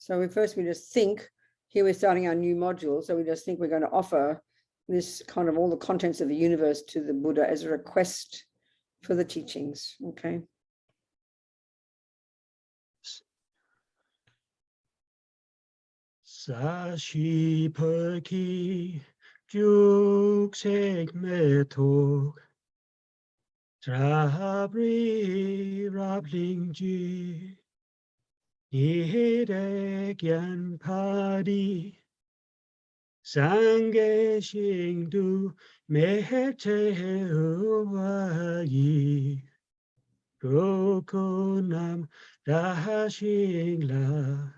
So we just think, here we're starting our new module, so we just think we're going to offer this kind of all the contents of the universe to the Buddha as a request for the teachings, okay? Sashipaki juksek metok Trabri rablingji Nihidekyan padi Sange shingdu mehte uwayi Rokunam rahashingla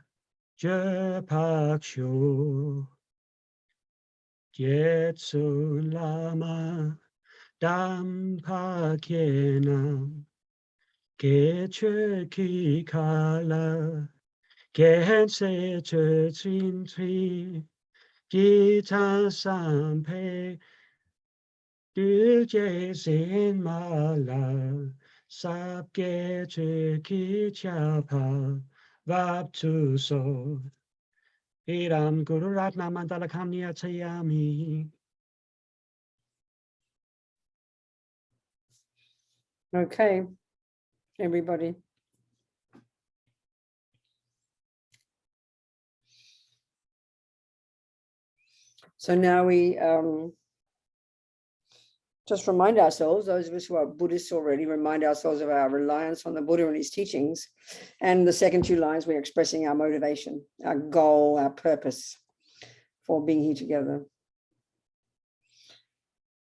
Japaksho Jetsun lama Dampakenam Keche kala Kense Chintri Jita Sampe Duje Sin Mala Sapke Chapa Vaptu So Iram Guru Ratna Mandala Kamya Chayami. Okay, everybody. So now we just remind ourselves, those of us who are Buddhists already, remind ourselves of our reliance on the Buddha and his teachings. And the second two lines, we're expressing our motivation, our goal, our purpose for being here together.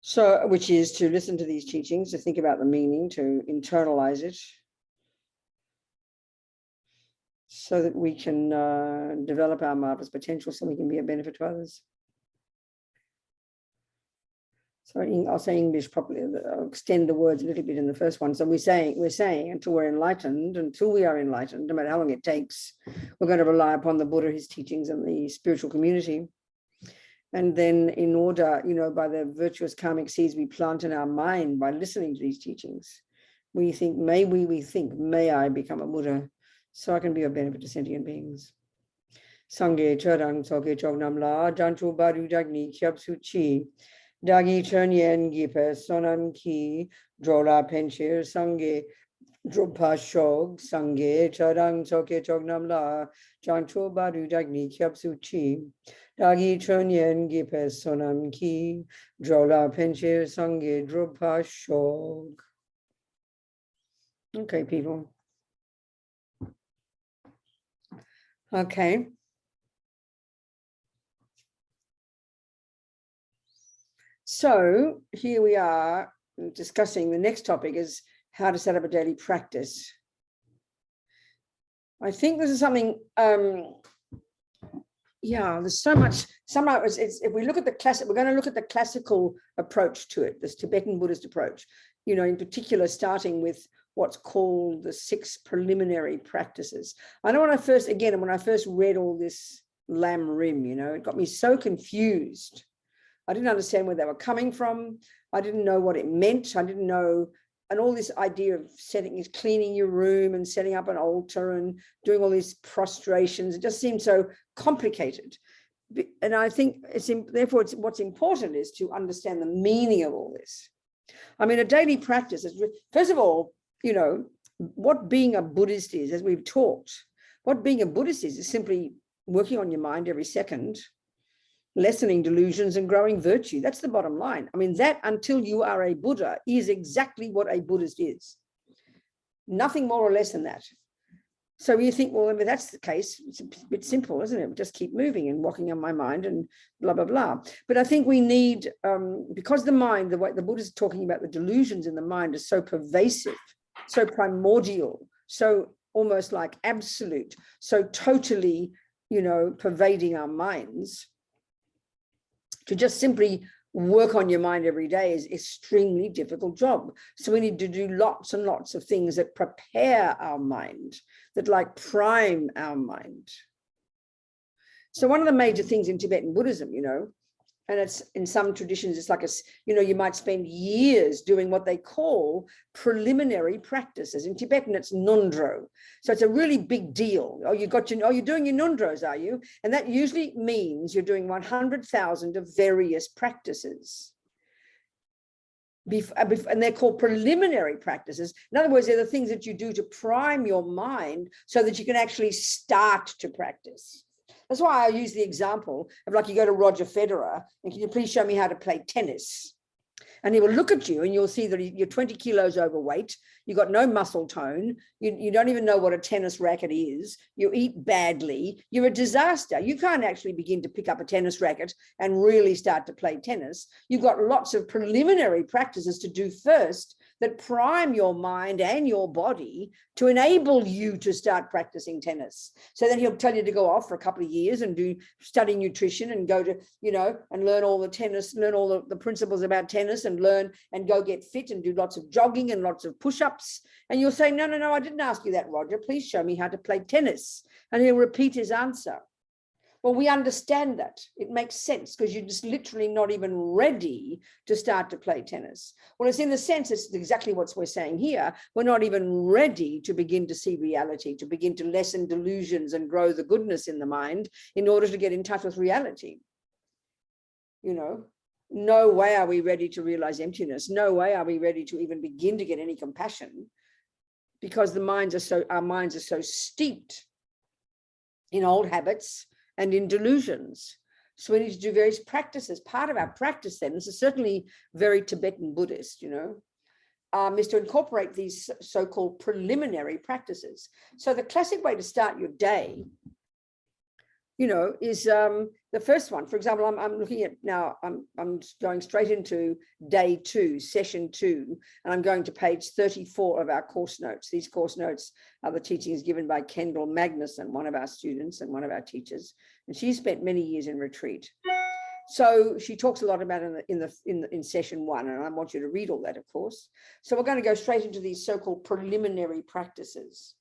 So, which is to listen to these teachings, to think about the meaning, to internalize it, so that we can develop our marvelous potential, so we can be a benefit to others. So I'll say English properly. I'll extend the words a little bit in the first one. So we're saying until we are enlightened, no matter how long it takes, we're going to rely upon the Buddha, his teachings, and the spiritual community. And then in order, by the virtuous karmic seeds we plant in our mind by listening to these teachings, we think, may I become a Buddha so I can be of benefit to sentient beings. Sangye Chorang Soke Chognam La Janchu Baru Dagni Kyapsu Chi Dagi Chernyen Gipe Sonam Ki Drola Penchir Sangye Drupa Shog Sangye Chorang Soke Chognam La Janchu Baru Dagni Kyapsu Chi Dagi Chernyen Gipe Sonam Ki Drola Penchir Sangye Drupa Shog. Okay, people. Okay. So here we are discussing the next topic is how to set up a daily practice. I think this is something, there's so much, if we look at the classic, we're going to look at the classical approach to it, this Tibetan Buddhist approach, in particular, starting with what's called the 6 preliminary practices. I know when I first read all this Lam Rim, it got me so confused. I didn't understand where they were coming from. I didn't know what it meant. I didn't know, and all this idea of cleaning your room and setting up an altar and doing all these prostrations, it just seemed so complicated. And I think what's important is to understand the meaning of all this. I mean, a daily practice is, first of all, what being a Buddhist is, as we've talked, what being a Buddhist is simply working on your mind every second, lessening delusions and growing virtue. That's the bottom line. I mean, that until you are a Buddha is exactly what a Buddhist is. Nothing more or less than that. So you think, well, if that's the case, it's a bit simple, isn't it? Just keep moving and walking on my mind and blah, blah, blah. But I think we need, because the mind, the way the Buddha is talking about the delusions in the mind is so pervasive, so primordial, so almost like absolute, so totally, pervading our minds. To just simply work on your mind every day is an extremely difficult job. So we need to do lots and lots of things that prepare our mind, that prime our mind. So one of the major things in Tibetan Buddhism, And it's in some traditions, it's like you might spend years doing what they call preliminary practices. In Tibetan, it's nundro. So it's a really big deal. Oh, you're doing your nundros, are you? And that usually means you're doing 100,000 of various practices. And they're called preliminary practices. In other words, they're the things that you do to prime your mind so that you can actually start to practice. That's why I use the example of, like, you go to Roger Federer and, can you please show me how to play tennis? And he will look at you and you'll see that you're 20 kilos overweight. You've got no muscle tone. You don't even know what a tennis racket is. You eat badly. You're a disaster. You can't actually begin to pick up a tennis racket and really start to play tennis. You've got lots of preliminary practices to do first that prime your mind and your body to enable you to start practicing tennis. So then he'll tell you to go off for a couple of years and study nutrition and go to, and learn all the principles about tennis and learn and go get fit and do lots of jogging and lots of push-ups. And you'll say, no, I didn't ask you that, Roger. Please show me how to play tennis. And he'll repeat his answer. Well, we understand that. It makes sense because you're just literally not even ready to start to play tennis. Well, it's in the sense, it's exactly what we're saying here. We're not even ready to begin to see reality, to begin to lessen delusions and grow the goodness in the mind in order to get in touch with reality. No way are we ready to realize emptiness. No way are we ready to even begin to get any compassion, because our minds are so steeped in old habits and in delusions. So we need to do various practices. Part of our practice then, this is certainly very Tibetan Buddhist, is to incorporate these so-called preliminary practices. So the classic way to start your day, is the first one. For example, I'm looking at now, I'm going straight into day 2, session 2, and I'm going to page 34 of our course notes. These course notes are the teachings given by Kendall Magnuson, one of our students and one of our teachers, and she spent many years in retreat. So she talks a lot about it in session 1, and I want you to read all that, of course. So we're going to go straight into these so-called preliminary practices.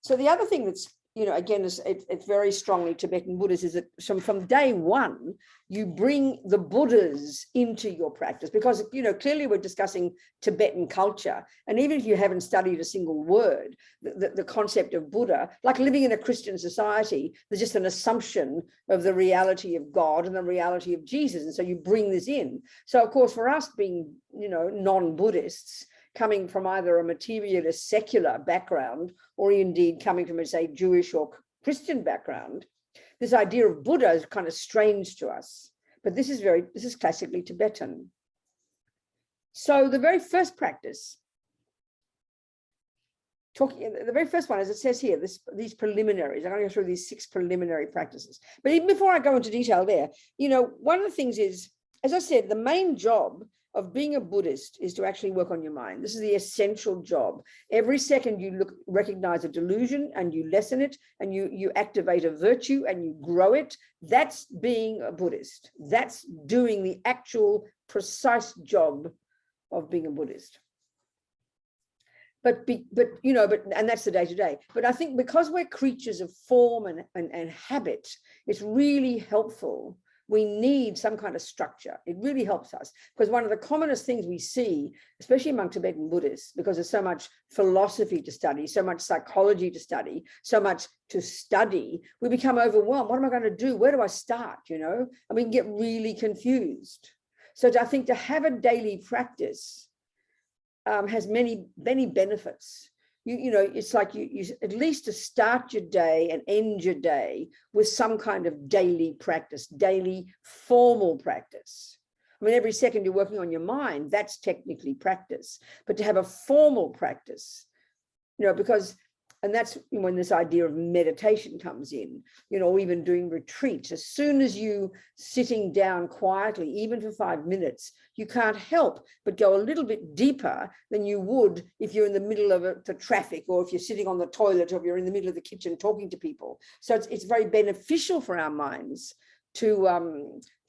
So the other thing that's again, it's very strongly Tibetan Buddhist, is that from day one, you bring the Buddhas into your practice, because, clearly we're discussing Tibetan culture. And even if you haven't studied a single word, the concept of Buddha, like living in a Christian society, there's just an assumption of the reality of God and the reality of Jesus. And so you bring this in. So, of course, for us being, non-Buddhists, coming from either a materialist secular background or indeed coming from, say, Jewish or Christian background, this idea of Buddha is kind of strange to us. But this is classically Tibetan. So the very first practice, the very first one, as it says here, these preliminaries, I'm going to go through these 6 preliminary practices. But even before I go into detail there, one of the things is, as I said, the main job of being a Buddhist is to actually work on your mind. This is the essential job. Every second you recognize a delusion and you lessen it, and you activate a virtue and you grow it. That's being a Buddhist. That's doing the actual precise job of being a Buddhist. But that's the day-to-day. But I think because we're creatures of form and habit, it's really helpful. We need some kind of structure. It really helps us, because one of the commonest things we see, especially among Tibetan Buddhists, because there's so much philosophy to study, so much psychology to study, so much to study, we become overwhelmed. What am I going to do? Where do I start? And we can get really confused. So I think to have a daily practice has many, many benefits. It's like you at least to start your day and end your day with some kind of daily practice, daily formal practice. I mean, every second you're working on your mind, that's technically practice. But to have a formal practice, because, and that's when this idea of meditation comes in, or even doing retreats. As soon as you sitting down quietly, even for 5 minutes, you can't help but go a little bit deeper than you would if you're in the middle of the traffic, or if you're sitting on the toilet, or if you're in the middle of the kitchen talking to people. So it's very beneficial for our minds to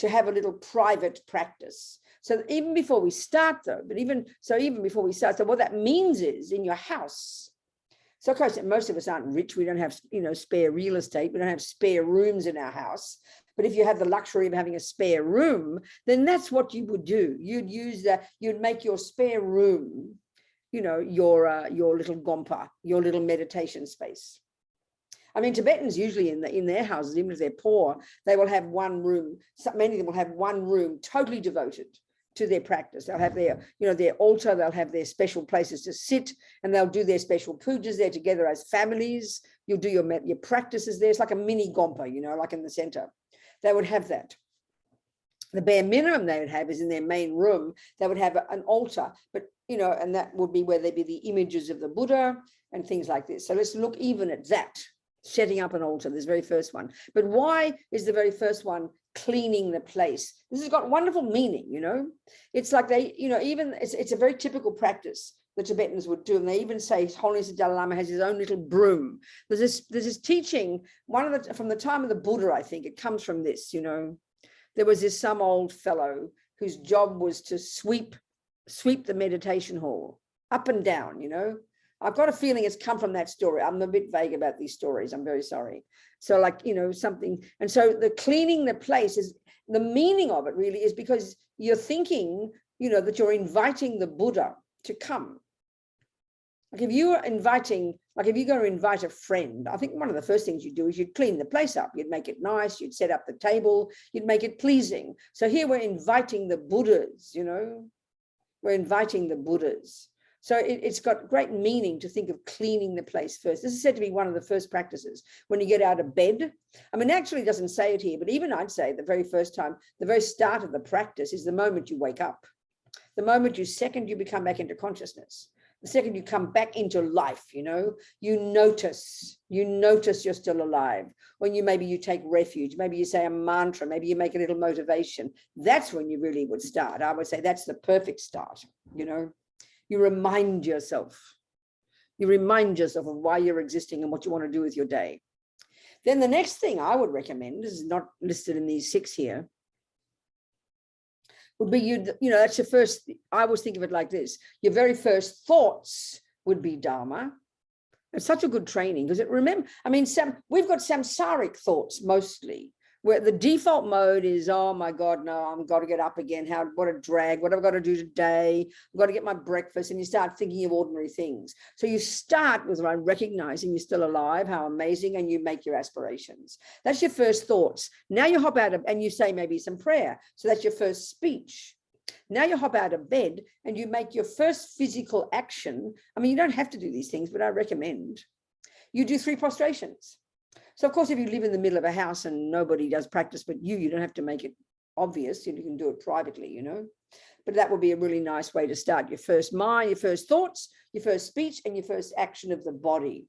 have a little private practice. So even before we start, though, even before we start, so what that means is in your house. So of course, most of us aren't rich. We don't have, spare real estate. We don't have spare rooms in our house. But if you have the luxury of having a spare room, then that's what you would do. You'd use that, you'd make your spare room, you know, your little gompa, your little meditation space. I mean, Tibetans usually in their houses, even if they're poor, they will have one room. Many of them will have one room totally devoted to their practice. They'll have their, you know, their altar, they'll have their special places to sit, and they'll do their special pujas there together as families. You'll do your practices there. It's like a mini gompa, you know, like in the center. They would have that. The bare minimum they would have is in their main room, they would have an altar, but, you know, and that would be where there'd be the images of the Buddha and things like this. So let's look even at that, setting up an altar, this very first one. But why is the very first one cleaning the place? This has got wonderful meaning, you know. It's like they, you know, even it's a very typical practice the Tibetans would do, and they even say Holiness the Dalai Lama has his own little broom. There's this teaching, from the time of the Buddha, I think it comes from this, you know. There was some old fellow whose job was to sweep the meditation hall up and down, you know. I've got a feeling it's come from that story. I'm a bit vague about these stories. I'm very sorry. So like, you know, something. And so the cleaning the place is, the meaning of it really is because you're thinking, you know, that you're inviting the Buddha to come. Like if you are inviting, like if you're going to invite a friend, I think one of the first things you do is you'd clean the place up. You'd make it nice. You'd set up the table. You'd make it pleasing. So here we're inviting the Buddhas, you know, we're inviting the Buddhas. So it's got great meaning to think of cleaning the place first. This is said to be one of the first practices when you get out of bed. I mean, actually it doesn't say it here, but even I'd say the very first time, the very start of the practice is the moment you wake up. The moment you become back into consciousness. The second you come back into life, you know, you notice you're still alive. When maybe you take refuge, maybe you say a mantra, maybe you make a little motivation. That's when you really would start. I would say that's the perfect start, you know. You remind yourself of why you're existing and what you want to do with your day. Then the next thing I would recommend, is not listed in these 6 here, would be, you know, that's your first, I always think of it like this. Your very first thoughts would be Dharma. It's such a good training because we've got samsaric thoughts mostly, where the default mode is, oh my God, no, I've got to get up again. What a drag. What have I got to do today? I've got to get my breakfast. And you start thinking of ordinary things. So you start with recognizing you're still alive, how amazing, and you make your aspirations. That's your first thoughts. Now you hop out of, and you say maybe some prayer. So that's your first speech. Now you hop out of bed and you make your first physical action. I mean, you don't have to do these things, but I recommend you do 3 prostrations. So of course, if you live in the middle of a house and nobody does practice but you don't have to make it obvious. You can do it privately, you know. But that would be a really nice way to start your first mind, your first thoughts, your first speech, and your first action of the body.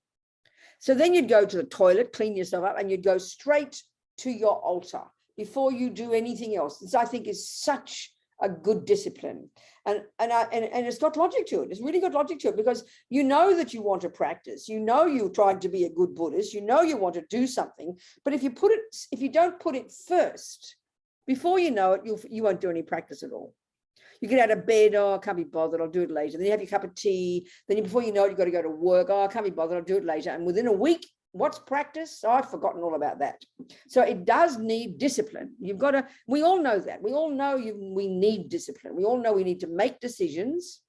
So then you'd go to the toilet, clean yourself up, and you'd go straight to your altar before you do anything else. This, I think, is such a good discipline. And it's got logic to it. It's really got logic to it, because you know that you want to practice. You know you're trying to be a good Buddhist. You know you want to do something. But if you don't put it first, before you know it, you won't do any practice at all. You get out of bed, oh, I can't be bothered, I'll do it later. Then you have your cup of tea. Then before you know it, you've got to go to work. Oh, I can't be bothered, I'll do it later. And within a week, what's practice? Oh, I've forgotten all about that. So it does need discipline. You've got to, we all know that. We all know we need discipline. We all know we need to make decisions,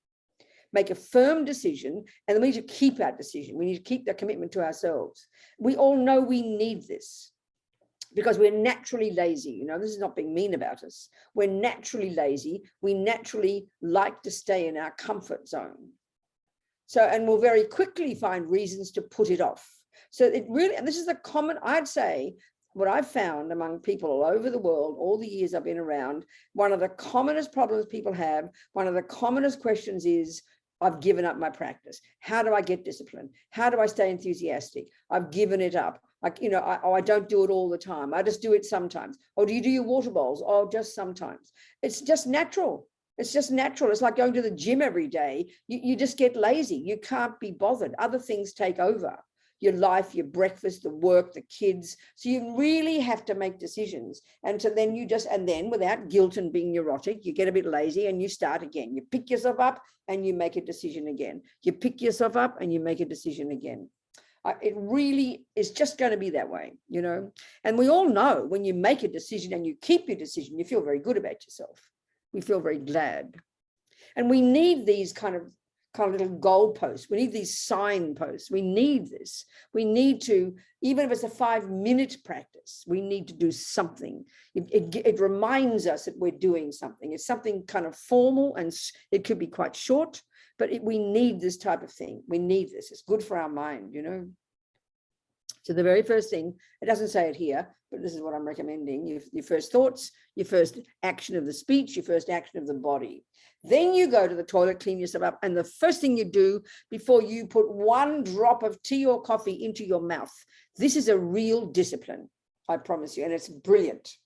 make a firm decision, and then we need to keep our decision. We need to keep that commitment to ourselves. We all know we need this, because we're naturally lazy. You know, this is not being mean about us. We're naturally lazy. We naturally like to stay in our comfort zone. So, and we'll very quickly find reasons to put it off. So it really, and this is the common, I'd say, what I've found among people all over the world, all the years I've been around, one of the commonest problems people have, one of the commonest questions is, I've given up my practice. How do I get discipline? How do I stay enthusiastic? I've given it up. Like, you know, I don't do it all the time. I just do it sometimes. Or do you do your water bowls? Oh, just sometimes. It's just natural. It's just natural. It's like going to the gym every day. You just get lazy. You can't be bothered. Other things take over. Your life, your breakfast, the work, the kids. So you really have to make decisions. And so then and then without guilt and being neurotic, you get a bit lazy and you start again. You pick yourself up and you make a decision again. You pick yourself up and you make a decision again. It really is just going to be that way, you know. And we all know when you make a decision and you keep your decision, you feel very good about yourself. We feel very glad. And we need these kind of little goalposts. We need these signposts. We need this. We need to, even if it's a 5-minute practice, we need to do something. It reminds us that we're doing something. It's something kind of formal, and it could be quite short, but we need this type of thing. We need this. It's good for our mind, you know. So the very first thing, it doesn't say it here, but this is what I'm recommending. Your first thoughts, your first action of the speech, your first action of the body. Then you go to the toilet, clean yourself up. And the first thing you do before you put 1 drop of tea or coffee into your mouth, this is a real discipline, I promise you. And it's brilliant.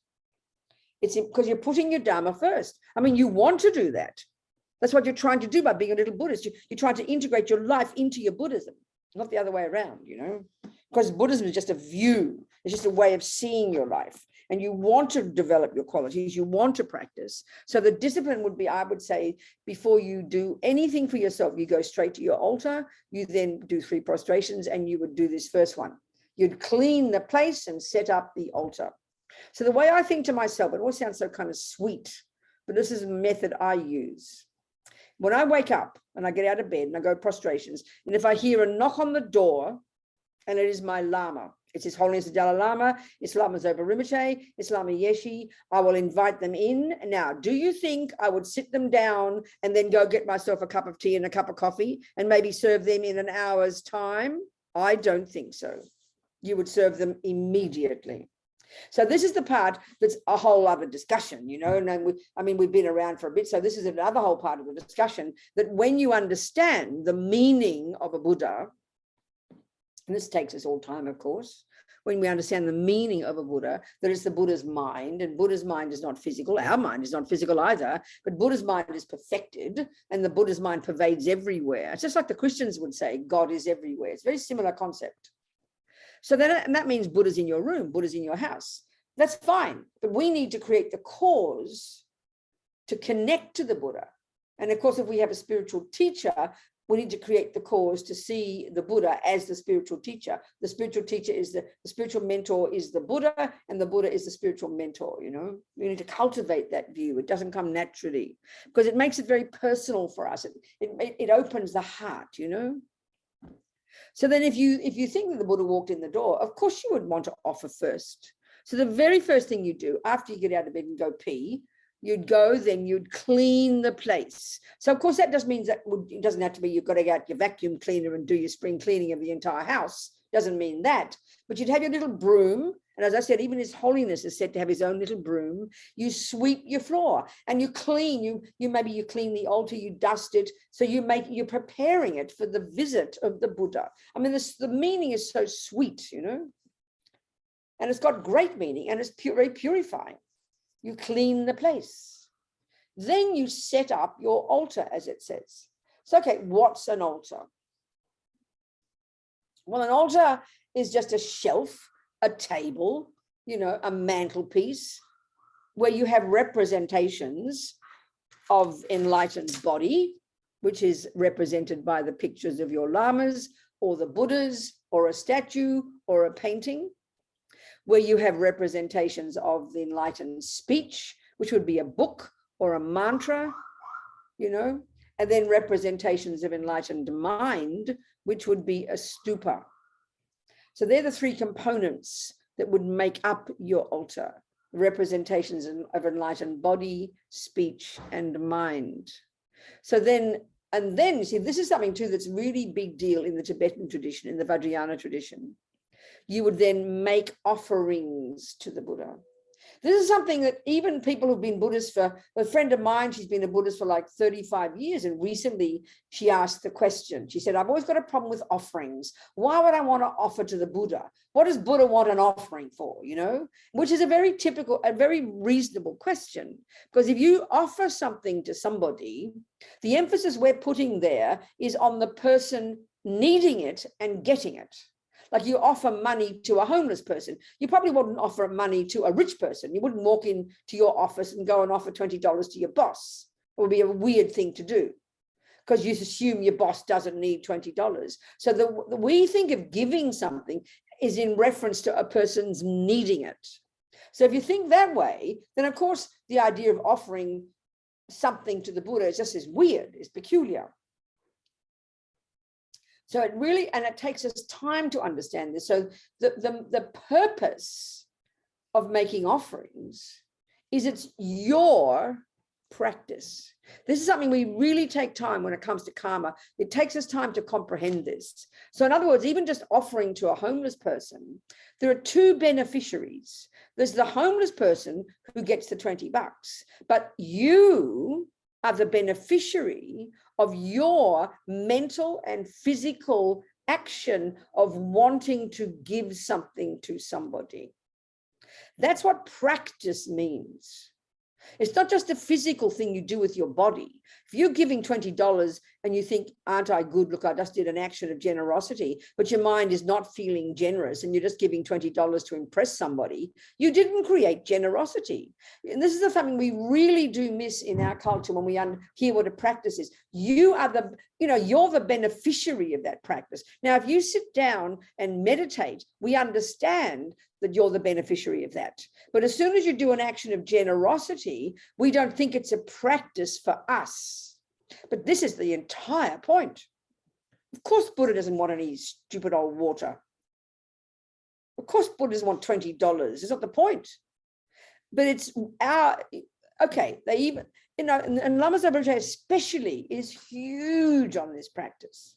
It's because you're putting your Dharma first. I mean, you want to do that. That's what you're trying to do by being a little Buddhist. You're trying to integrate your life into your Buddhism, not the other way around, you know, because Buddhism is just a view. It's just a way of seeing your life. And you want to develop your qualities, you want to practice. So the discipline would be, I would say, before you do anything for yourself, you go straight to your altar, you then do 3 prostrations, and you would do this first one. You'd clean the place and set up the altar. So the way I think to myself, it always sounds so kind of sweet, but this is a method I use. When I wake up and I get out of bed and I go prostrations, and if I hear a knock on the door, and it is my Lama, it's His Holiness the Dalai Lama, it's Lama Zopa Rinpoche, it's Lama Yeshe, I will invite them in. Now, do you think I would sit them down and then go get myself a cup of tea and a cup of coffee and maybe serve them in an hour's time? I don't think so. You would serve them immediately. So this is the part that's a whole other discussion, you know, and we've been around for a bit. So this is another whole part of the discussion, that when you understand the meaning of a Buddha, and this takes us all time, of course, when we understand the meaning of a Buddha, that it's the Buddha's mind, and Buddha's mind is not physical. Our mind is not physical either, but Buddha's mind is perfected, and the Buddha's mind pervades everywhere. It's just like the Christians would say, God is everywhere. It's a very similar concept. So then, and that means Buddha's in your room, Buddha's in your house. That's fine, but we need to create the cause to connect to the Buddha. And of course, if we have a spiritual teacher, we need to create the cause to see the Buddha as the spiritual teacher. The spiritual teacher is the spiritual mentor is the Buddha, and the Buddha is the spiritual mentor, you know. We need to cultivate that view. It doesn't come naturally because it makes it very personal for us. It opens the heart, you know. So then if you think that the Buddha walked in the door, of course you would want to offer first. So the very first thing you do after you get out of bed and go pee, you'd go, then you'd clean the place. So of course that just means that it doesn't have to be you've got to get out your vacuum cleaner and do your spring cleaning of the entire house. Doesn't mean that. But you'd have your little broom. And as I said, even His Holiness is said to have his own little broom. You sweep your floor and you clean. Maybe you clean the altar, you dust it. So you're preparing it for the visit of the Buddha. I mean, the meaning is so sweet, you know. And it's got great meaning, and it's very purifying. You clean the place. Then you set up your altar, as it says. So, okay, what's an altar? Well, an altar is just a shelf, a table, you know, a mantelpiece, where you have representations of enlightened body, which is represented by the pictures of your lamas or the Buddhas or a statue or a painting, where you have representations of the enlightened speech, which would be a book or a mantra, you know, and then representations of enlightened mind, which would be a stupa. So they're the 3 components that would make up your altar: representations of enlightened body, speech, and mind. So then, you see, this is something too that's really big deal in the Tibetan tradition, in the Vajrayana tradition. You would then make offerings to the Buddha. This is something that even people who've been Buddhists for, a friend of mine, she's been a Buddhist for like 35 years. And recently she asked the question, she said, I've always got a problem with offerings. Why would I want to offer to the Buddha? What does Buddha want an offering for, you know? Which is a very typical, a very reasonable question. Because if you offer something to somebody, the emphasis we're putting there is on the person needing it and getting it. Like you offer money to a homeless person, you probably wouldn't offer money to a rich person. You wouldn't walk into your office and go and offer $20 to your boss. It would be a weird thing to do. because you assume your boss doesn't need $20. So we think of giving something is in reference to a person's needing it. So if you think that way, then of course the idea of offering something to the Buddha is just as weird, is peculiar. So it really, and it takes us time to understand this. So the purpose of making offerings is it's your practice. This is something we really take time when it comes to karma. It takes us time to comprehend this. So in other words, even just offering to a homeless person, there are two beneficiaries. There's the homeless person who gets the $20, but you are the beneficiary of your mental and physical action of wanting to give something to somebody. That's what practice means. It's not just a physical thing you do with your body. If you're giving $20 and you think, aren't I good? Look, I just did an action of generosity, but your mind is not feeling generous and you're just giving $20 to impress somebody, you didn't create generosity. And this is something we really do miss in our culture when we hear what a practice is. You are you're the beneficiary of that practice. Now, if you sit down and meditate, we understand that you're the beneficiary of that. But as soon as you do an action of generosity, we don't think it's a practice for us. But this is the entire point. Of course, Buddha doesn't want any stupid old water. Of course, Buddha doesn't want $20. It's not the point. But it's okay, they even, and Lama Zopa Rinpoche especially is huge on this practice.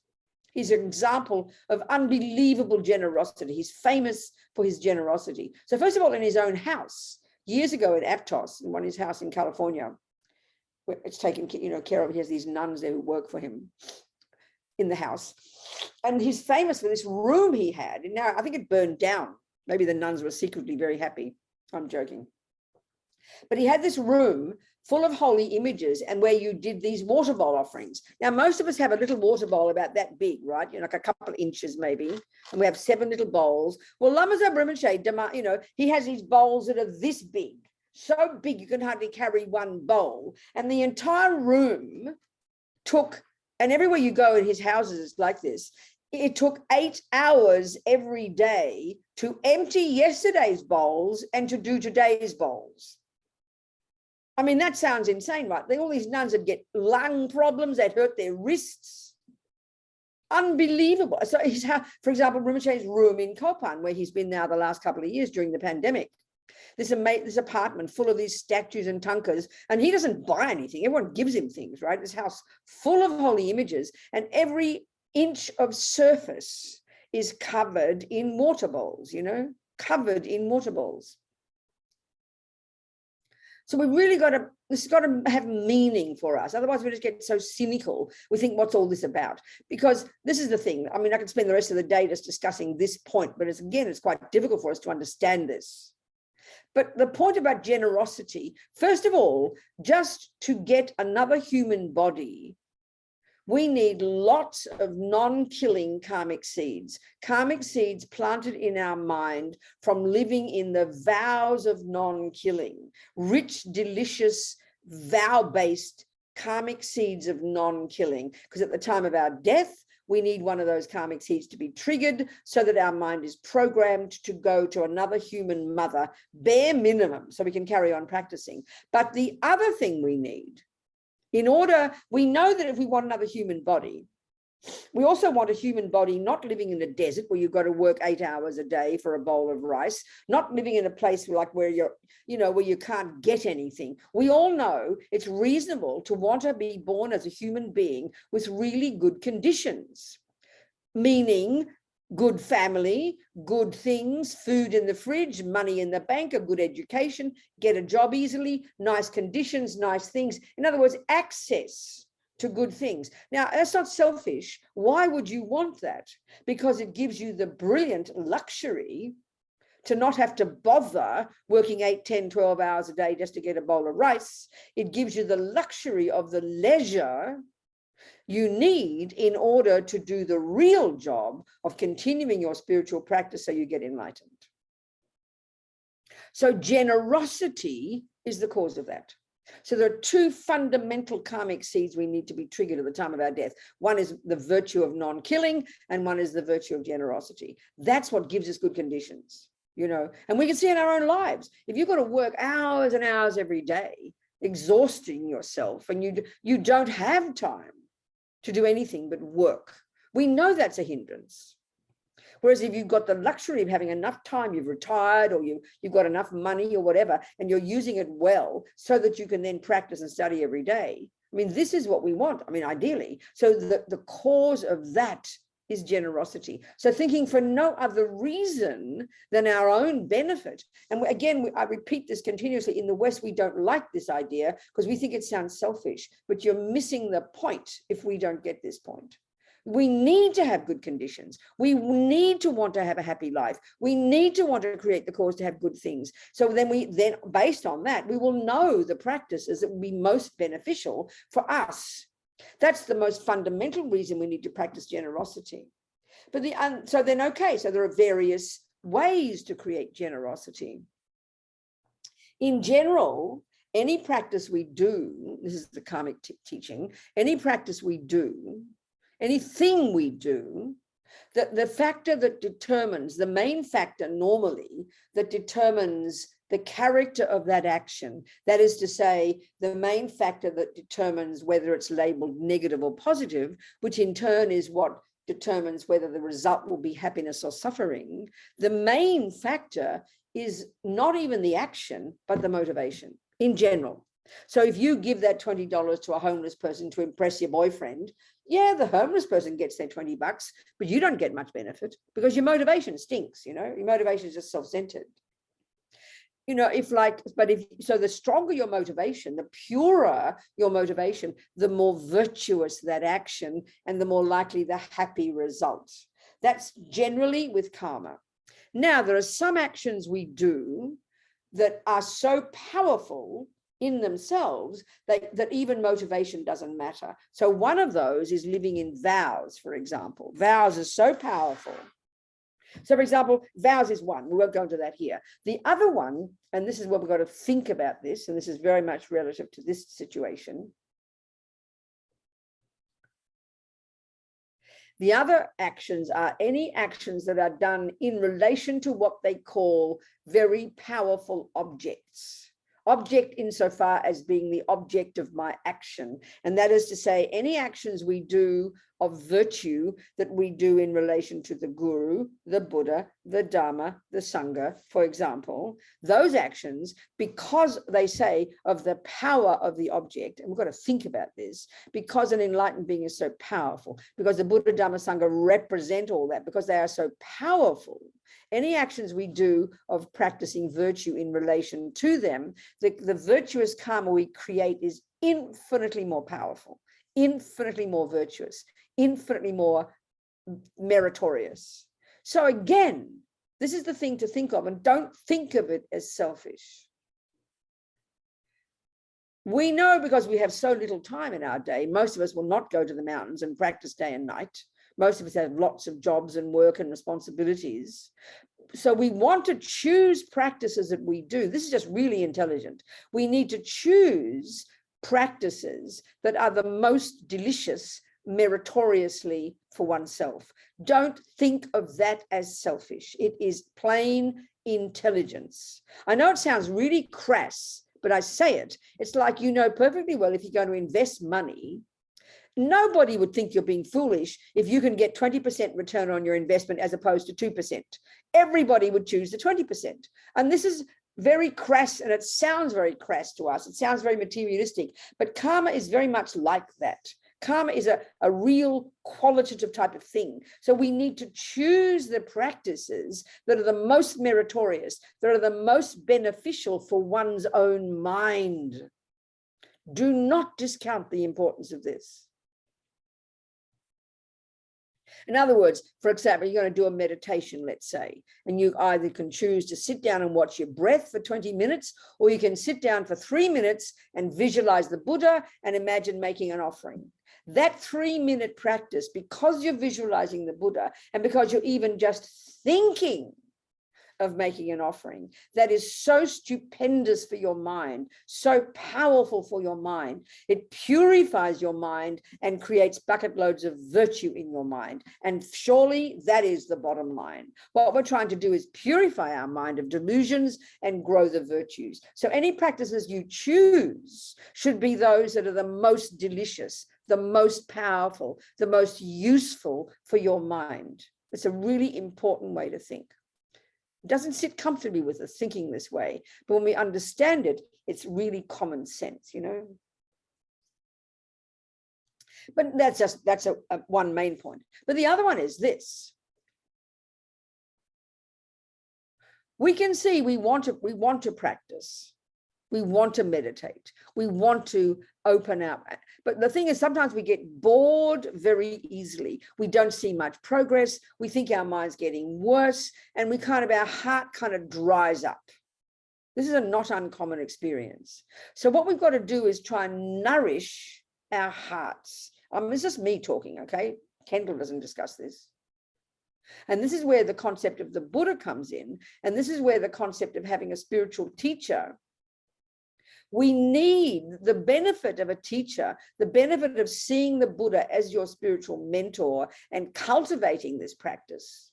He's an example of unbelievable generosity. He's famous for his generosity. So first of all, in his own house, years ago at Aptos, in his house in California, where it's taken care of, he has these nuns there who work for him in the house. And he's famous for this room he had. And now I think it burned down. Maybe the nuns were secretly very happy. I'm joking. But he had this room full of holy images and where you did these water bowl offerings. Now, most of us have a little water bowl about that big, right? Like a couple of inches maybe, and we have 7 little bowls. Well, Lama Zopa Rinpoche, he has these bowls that are this big, so big you can hardly carry one bowl. And the entire room took, and everywhere you go in his houses, it's like this, it took 8 hours every day to empty yesterday's bowls and to do today's bowls. I mean, that sounds insane, right? All these nuns would get lung problems, they'd hurt their wrists. Unbelievable. So for example, Rinpoche's room in Kopan, where he's been now the last couple of years during the pandemic, this apartment full of these statues and tankas, and he doesn't buy anything. Everyone gives him things, right? This house full of holy images, and every inch of surface is covered in water bowls, covered in water bowls. So we really this has got to have meaning for us. Otherwise, we just get so cynical. We think, what's all this about? Because this is the thing. I mean, I could spend the rest of the day just discussing this point, but it's quite difficult for us to understand this. But the point about generosity, first of all, just to get another human body, we need lots of non-killing karmic seeds planted in our mind from living in the vows of non-killing, rich, delicious, vow-based karmic seeds of non-killing. Because at the time of our death, we need one of those karmic seeds to be triggered so that our mind is programmed to go to another human mother, bare minimum, so we can carry on practicing. But the other thing we need, we know that if we want another human body, we also want a human body not living in a desert where you've got to work 8 hours a day for a bowl of rice, not living in a place like where where you can't get anything. We all know it's reasonable to want to be born as a human being with really good conditions, meaning good family, good things, food in the fridge, money in the bank, a good education, get a job easily, nice conditions, nice things. In other words, access to good things. Now, that's not selfish. Why would you want that? Because it gives you the brilliant luxury to not have to bother working 8, 10, 12 hours a day just to get a bowl of rice. It gives you the luxury of the leisure you need in order to do the real job of continuing your spiritual practice so you get enlightened. So generosity is the cause of that. So there are two fundamental karmic seeds we need to be triggered at the time of our death. One is the virtue of non-killing, and one is the virtue of generosity. That's what gives us good conditions, you know, and we can see in our own lives. If you've got to work hours and hours every day, exhausting yourself, and you don't have time to do anything but work, we know that's a hindrance. Whereas if you've got the luxury of having enough time, you've retired, or you've got enough money or whatever, and you're using it well so that you can then practice and study every day. I mean, this is what we want. I mean, ideally. So the cause of that is generosity. So thinking for no other reason than our own benefit. And again, I repeat this continuously. In the West, we don't like this idea because we think it sounds selfish, but you're missing the point if we don't get this point. We need to have good conditions. We need to want to have a happy life. We need to want to create the cause to have good things. So then based on that, we will know the practices that will be most beneficial for us. That's the most fundamental reason we need to practice generosity. But so then, okay, so there are various ways to create generosity. In general, any practice we do, this is the karmic teaching, any practice we do, anything we do, that the factor that determines, the main factor normally that determines the character of that action, that is to say, the main factor that determines whether it's labeled negative or positive, which in turn is what determines whether the result will be happiness or suffering, the main factor is not even the action, but the motivation in general. So if you give that $20 to a homeless person to impress your boyfriend, yeah, the homeless person gets their $20, but you don't get much benefit because your motivation stinks, you know, your motivation is just self-centered. You know, so the stronger your motivation, the purer your motivation, the more virtuous that action and the more likely the happy result. That's generally with karma. Now, there are some actions we do that are so powerful in themselves that even motivation doesn't matter. So one of those is living in vows, for example. Vows are so powerful. So for example, vows is one. We won't go into that here. The other one, and this is what we've got to think about this, and this is very much relative to this situation. The other actions are any actions that are done in relation to what they call very powerful objects. Object insofar as being the object of my action. And that is to say, any actions we do of virtue that we do in relation to the Guru, the Buddha, the Dharma, the Sangha, for example, those actions, because they say of the power of the object, and we've got to think about this, because an enlightened being is so powerful, because the Buddha, Dharma, Sangha represent all that, because they are so powerful, any actions we do of practicing virtue in relation to them, the virtuous karma we create is infinitely more powerful, infinitely more virtuous, infinitely more meritorious. So again, this is the thing to think of, and don't think of it as selfish. We know, because we have so little time in our day, most of us will not go to the mountains and practice day and night. Most of us have lots of jobs and work and responsibilities. So we want to choose practices that we do. This is just really intelligent. We need to choose practices that are the most delicious meritoriously for oneself. Don't think of that as selfish. It is plain intelligence. I know it sounds really crass, but I say it. It's like, you know perfectly well, if you're going to invest money, nobody would think you're being foolish if you can get 20% return on your investment as opposed to 2%. Everybody would choose the 20%. And this is very crass, and it sounds very crass to us. It sounds very materialistic, but karma is very much like that. Karma is a real qualitative type of thing. So we need to choose the practices that are the most meritorious, that are the most beneficial for one's own mind. Do not discount the importance of this. In other words, for example, you're going to do a meditation, let's say, and you either can choose to sit down and watch your breath for 20 minutes, or you can sit down for 3 minutes and visualize the Buddha and imagine making an offering. That 3-minute practice, because you're visualizing the Buddha and because you're even just thinking of making an offering that is so stupendous for your mind, so powerful for your mind. It purifies your mind and creates bucket loads of virtue in your mind. And surely that is the bottom line. What we're trying to do is purify our mind of delusions and grow the virtues. So any practices you choose should be those that are the most delicious, the most powerful, the most useful for your mind. It's a really important way to think. It doesn't sit comfortably with us thinking this way, but when we understand it, it's really common sense, you know. But that's a one main point. But the other one is this. We can see we want to practice. We want to meditate. We want to open up. But the thing is, sometimes we get bored very easily. We don't see much progress. We think our mind's getting worse, and our heart kind of dries up. This is a not uncommon experience. So what we've got to do is try and nourish our hearts. It's just me talking, okay? Kendall doesn't discuss this. And this is where the concept of the Buddha comes in. And this is where the concept of having a spiritual teacher. We need the benefit of a teacher, the benefit of seeing the Buddha as your spiritual mentor and cultivating this practice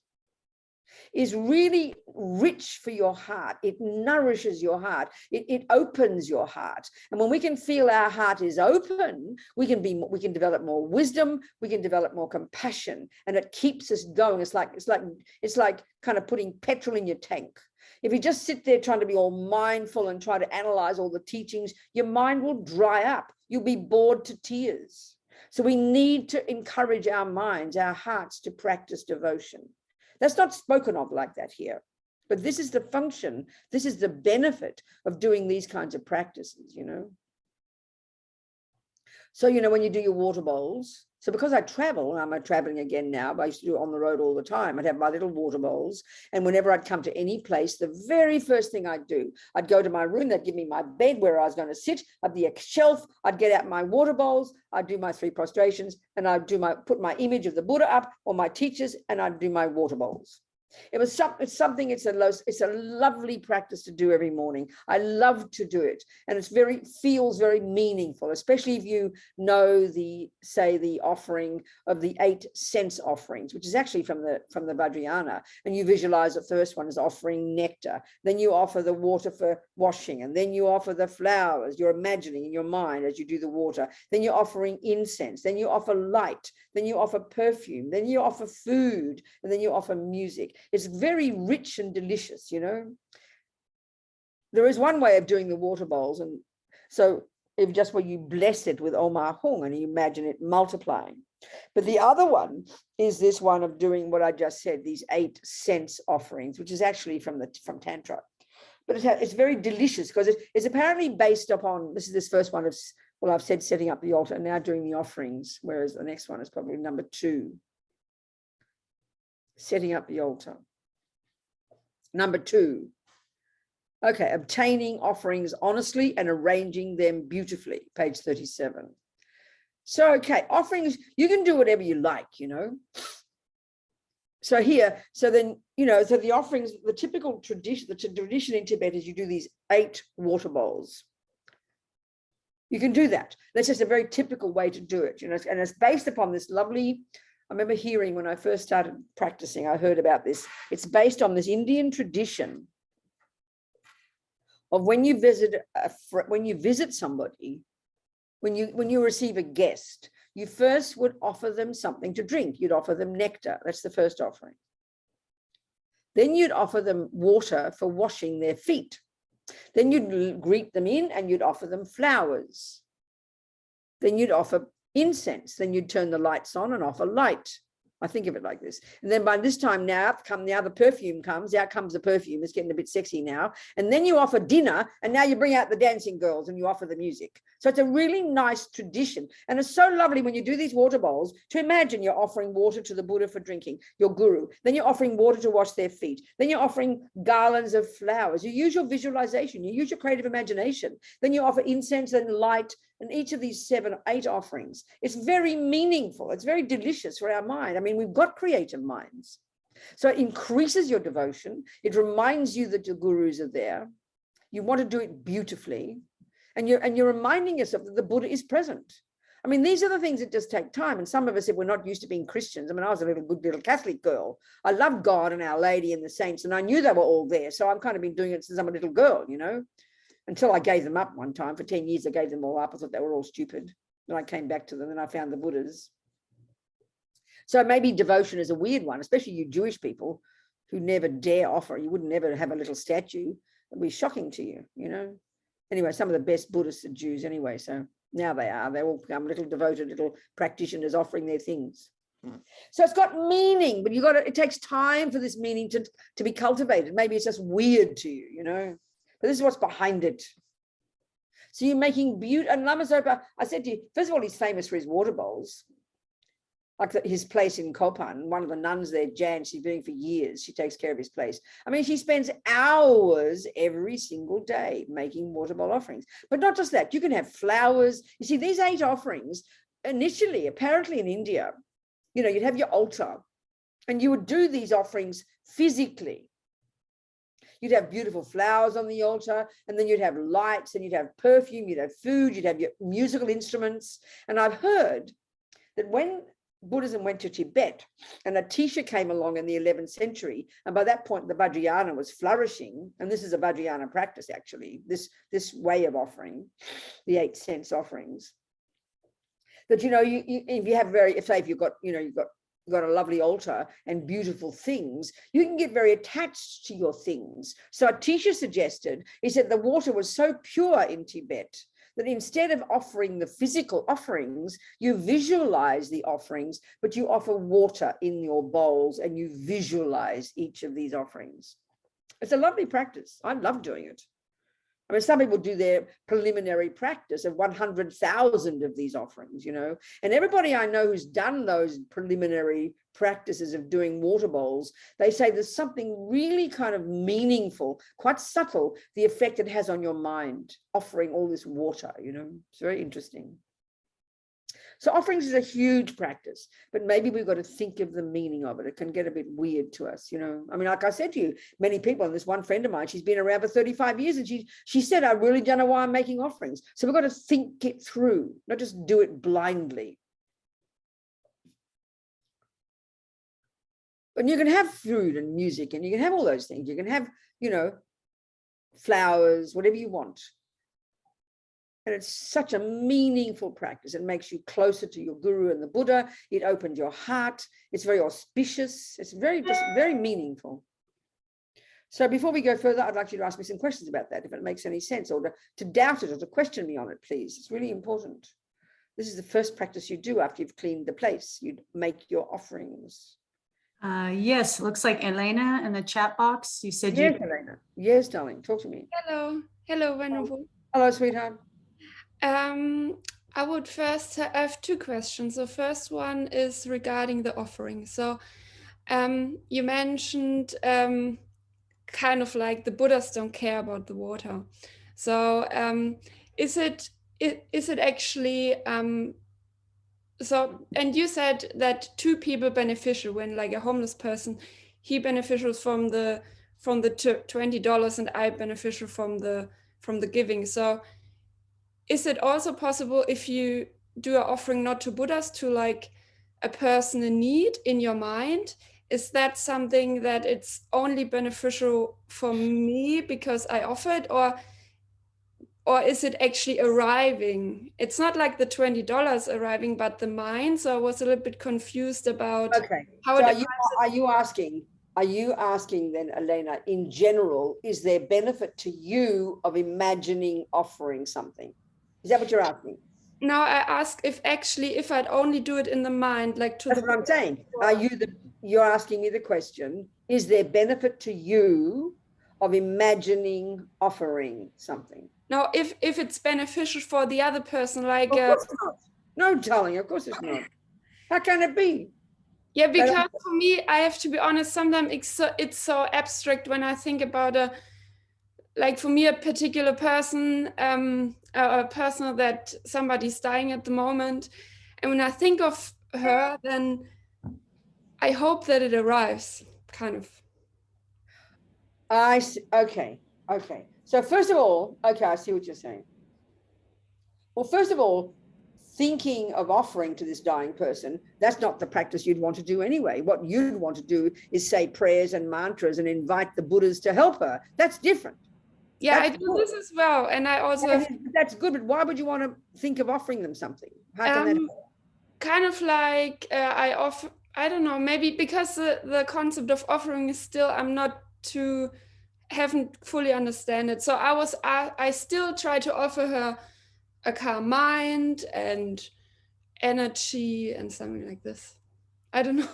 is really rich for your heart. It nourishes your heart. It opens your heart. And when we can feel our heart is open, we can develop more wisdom, we can develop more compassion, and it keeps us going. It's like kind of putting petrol in your tank. If you just sit there trying to be all mindful and try to analyze all the teachings, your mind will dry up. You'll be bored to tears. So we need to encourage our minds, our hearts to practice devotion. That's not spoken of like that here, but this is the function. This is the benefit of doing these kinds of practices, you know. So, you know, when you do your water bowls, so because I travel, and I'm traveling again now, but I used to do it on the road all the time. I'd have my little water bowls. And whenever I'd come to any place, the very first thing I'd do, I'd go to my room, they'd give me my bed where I was going to sit, I'd be a shelf, I'd get out my water bowls, I'd do my 3 prostrations, and I'd put my image of the Buddha up or my teachers, and I'd do my water bowls. It's a lovely practice to do every morning. I love to do it, and feels very meaningful, especially if you know the offering of the 8 sense offerings, which is actually from the Vajrayana, and you visualize the first one as offering nectar, then you offer the water for washing, and then you offer the flowers you're imagining in your mind as you do the water, then you're offering incense, then you offer light, then you offer perfume, then you offer food, and then you offer music. It's very rich and delicious, you know. There is one way of doing the water bowls, and so if just where you bless it with Omar Hung and you imagine it multiplying. But the other one is this one of doing what I just said, these 8 sense offerings, which is actually from Tantra. But it's very delicious because it's apparently based upon, this first one of, well, I've said setting up the altar and now doing the offerings, whereas the next one is probably number 2. Setting up the altar. Number 2. Okay, obtaining offerings honestly and arranging them beautifully, page 37. So, okay, offerings, you can do whatever you like, you know. So here, so then, you know, so the offerings, the typical tradition, the tradition in Tibet is you do these 8 water bowls. You can do that. That's just a very typical way to do it, you know, and it's based upon this lovely, I remember hearing when I first started practicing, I heard about this. It's based on this Indian tradition of when you visit somebody, when you receive a guest, you first would offer them something to drink. You'd offer them nectar. That's the first offering. Then you'd offer them water for washing their feet. Then you'd greet them in and you'd offer them flowers. Then you'd offer incense. Then you'd turn the lights on and offer light. I think of it like this. And then by this time now the perfume comes. Out comes the perfume. It's getting a bit sexy now. And then you offer dinner, and now you bring out the dancing girls and you offer the music. So it's a really nice tradition. And it's so lovely when you do these water bowls to imagine you're offering water to the Buddha for drinking, your guru. Then you're offering water to wash their feet. Then you're offering garlands of flowers. You use your visualization. You use your creative imagination. Then you offer incense and light. And each of these 7 or 8 offerings, it's very meaningful. It's very delicious for our mind. I mean, we've got creative minds. So it increases your devotion. It reminds you that your gurus are there. You want to do it beautifully. And you're reminding yourself that the Buddha is present. I mean, these are the things that just take time. And some of us, if we're not used to being Christians, I mean, I was a good little Catholic girl. I loved God and Our Lady and the saints, and I knew they were all there. So I've kind of been doing it since I'm a little girl, you know, until I gave them up one time. For 10 years, I gave them all up. I thought they were all stupid. Then I came back to them and I found the Buddhas. So maybe devotion is a weird one, especially you Jewish people who never dare offer. You would never have a little statue. It'd be shocking to you, you know. Anyway, some of the best Buddhists are Jews anyway, so now they all become little devoted little practitioners offering their things. So it's got meaning, but it takes time for this meaning to be cultivated. Maybe it's just weird to you, you know, but this is what's behind it. So you're making beauty. And Lama Zopa, I said to you, first of all, he's famous for his water bowls. Like his place in Kopan, one of the nuns there, Jan, she's been for years. She takes care of his place. I mean, she spends hours every single day making water bowl offerings. But not just that, you can have flowers. You see, these 8 offerings, initially, apparently in India, you know, you'd have your altar and you would do these offerings physically. You'd have beautiful flowers on the altar, and then you'd have lights, and you'd have perfume, you'd have food, you'd have your musical instruments. And I've heard that when Buddhism went to Tibet and a teacher came along in the 11th century, and by that point the Vajrayana was flourishing, and this is a Vajrayana practice actually, this way of offering the 8 sense offerings, that, you know, if you have if you've got, you know, you've got a lovely altar and beautiful things, you can get very attached to your things. So a teacher suggested, he said the water was so pure in Tibet that instead of offering the physical offerings, you visualize the offerings, but you offer water in your bowls and you visualize each of these offerings. It's a lovely practice. I love doing it. I mean, some people do their preliminary practice of 100,000 of these offerings, you know, and everybody I know who's done those preliminary practices of doing water bowls, they say there's something really kind of meaningful, quite subtle, the effect it has on your mind, offering all this water, you know, it's very interesting. So offerings is a huge practice, but maybe we've got to think of the meaning of it. It can get a bit weird to us, you know. I mean, like I said to you, many people, and this one friend of mine, she's been around for 35 years, and she said, I really don't know why I'm making offerings. So we've got to think it through, not just do it blindly. And you can have food and music, and you can have all those things. You can have, you know, flowers, whatever you want. And it's such a meaningful practice. It makes you closer to your guru and the Buddha. It opens your heart. It's very auspicious. It's just very meaningful. So before we go further, I'd like you to ask me some questions about that, if it makes any sense, or to doubt it or to question me on it, please. It's really important. This is the first practice you do after you've cleaned the place. You'd make your offerings. Yes, looks like Elena in the chat box. You said yes, Elena. Yes, darling. Talk to me. Hello. Hello, Venerable. Hello, sweetheart. I would first have 2 questions. The first one is regarding the offering. So you mentioned kind of like the Buddhas don't care about the water. So is it actually so, and you said that 2 people beneficial, when like a homeless person, he beneficial from the $20 and I beneficial from the giving. So is it also possible if you do an offering not to Buddhas, to like a person in need in your mind? Is that something that it's only beneficial for me because I offer it, or is it actually arriving? It's not like the $20 arriving, but the mind. So I was a little bit confused about how so it are you asking then, Elena, in general, is there benefit to you of imagining offering something? Is that what you're asking? No, I ask if I'd only do it in the mind, like to That's what I'm saying. You're asking me the question, is there benefit to you of imagining offering something? No, if it's beneficial for the other person, like of course not. No, darling, of course it's not. How can it be? Yeah, because for me, I have to be honest, sometimes it's so abstract when I think about like for me, a particular person, a person that somebody's dying at the moment. And when I think of her, then I hope that it arrives, kind of. Okay. So first of all, okay, I see what you're saying. Well, first of all, thinking of offering to this dying person, that's not the practice you'd want to do anyway. What you'd want to do is say prayers and mantras and invite the Buddhas to help her. That's different. Yeah, That's I do good. this as well. And I also That's good, but why would you want to think of offering them something? How can that help? kind of like I don't know, maybe because the concept of offering is still, haven't fully understand it. So I still try to offer her a calm mind and energy and something like this. I don't know.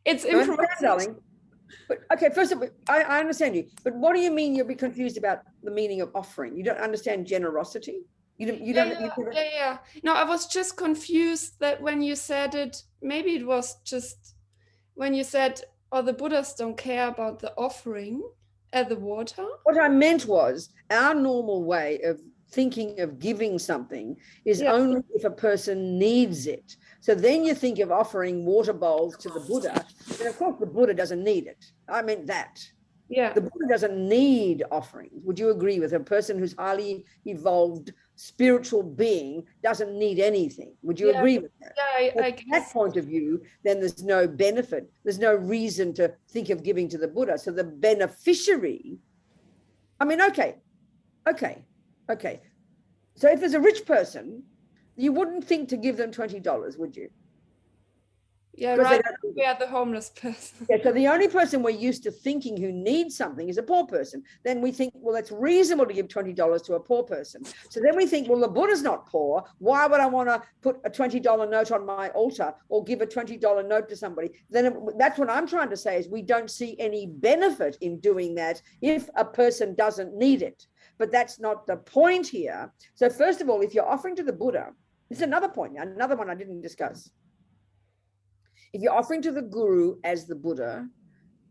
It's improvisation. Darling. But okay, first of all, I understand you, but what do you mean you'll be confused about the meaning of offering? You don't understand generosity? Yeah. No, I was just confused that when you said it, maybe it was just when you said, oh, the Buddhas don't care about the offering at the water. What I meant was our normal way of thinking of giving something is only if a person needs it. So then you think of offering water bowls to the Buddha, and of course the Buddha doesn't need it. I meant that. Yeah. The Buddha doesn't need offerings. Would you agree with a person who's highly evolved spiritual being doesn't need anything? Would you agree with that? Yeah, I From that point of view, then there's no benefit. There's no reason to think of giving to the Buddha. So the beneficiary, I mean, okay. So if there's a rich person, you wouldn't think to give them $20, would you? Yeah, right. We are the homeless person. Yeah, so the only person we're used to thinking who needs something is a poor person. Then we think, well, it's reasonable to give $20 to a poor person. So then we think, well, the Buddha's not poor. Why would I want to put a $20 note on my altar or give a $20 note to somebody? Then that's what I'm trying to say is we don't see any benefit in doing that if a person doesn't need it. But that's not the point here. So first of all, if you're offering to the Buddha, this is another point, another one I didn't discuss. If you're offering to the Guru as the Buddha,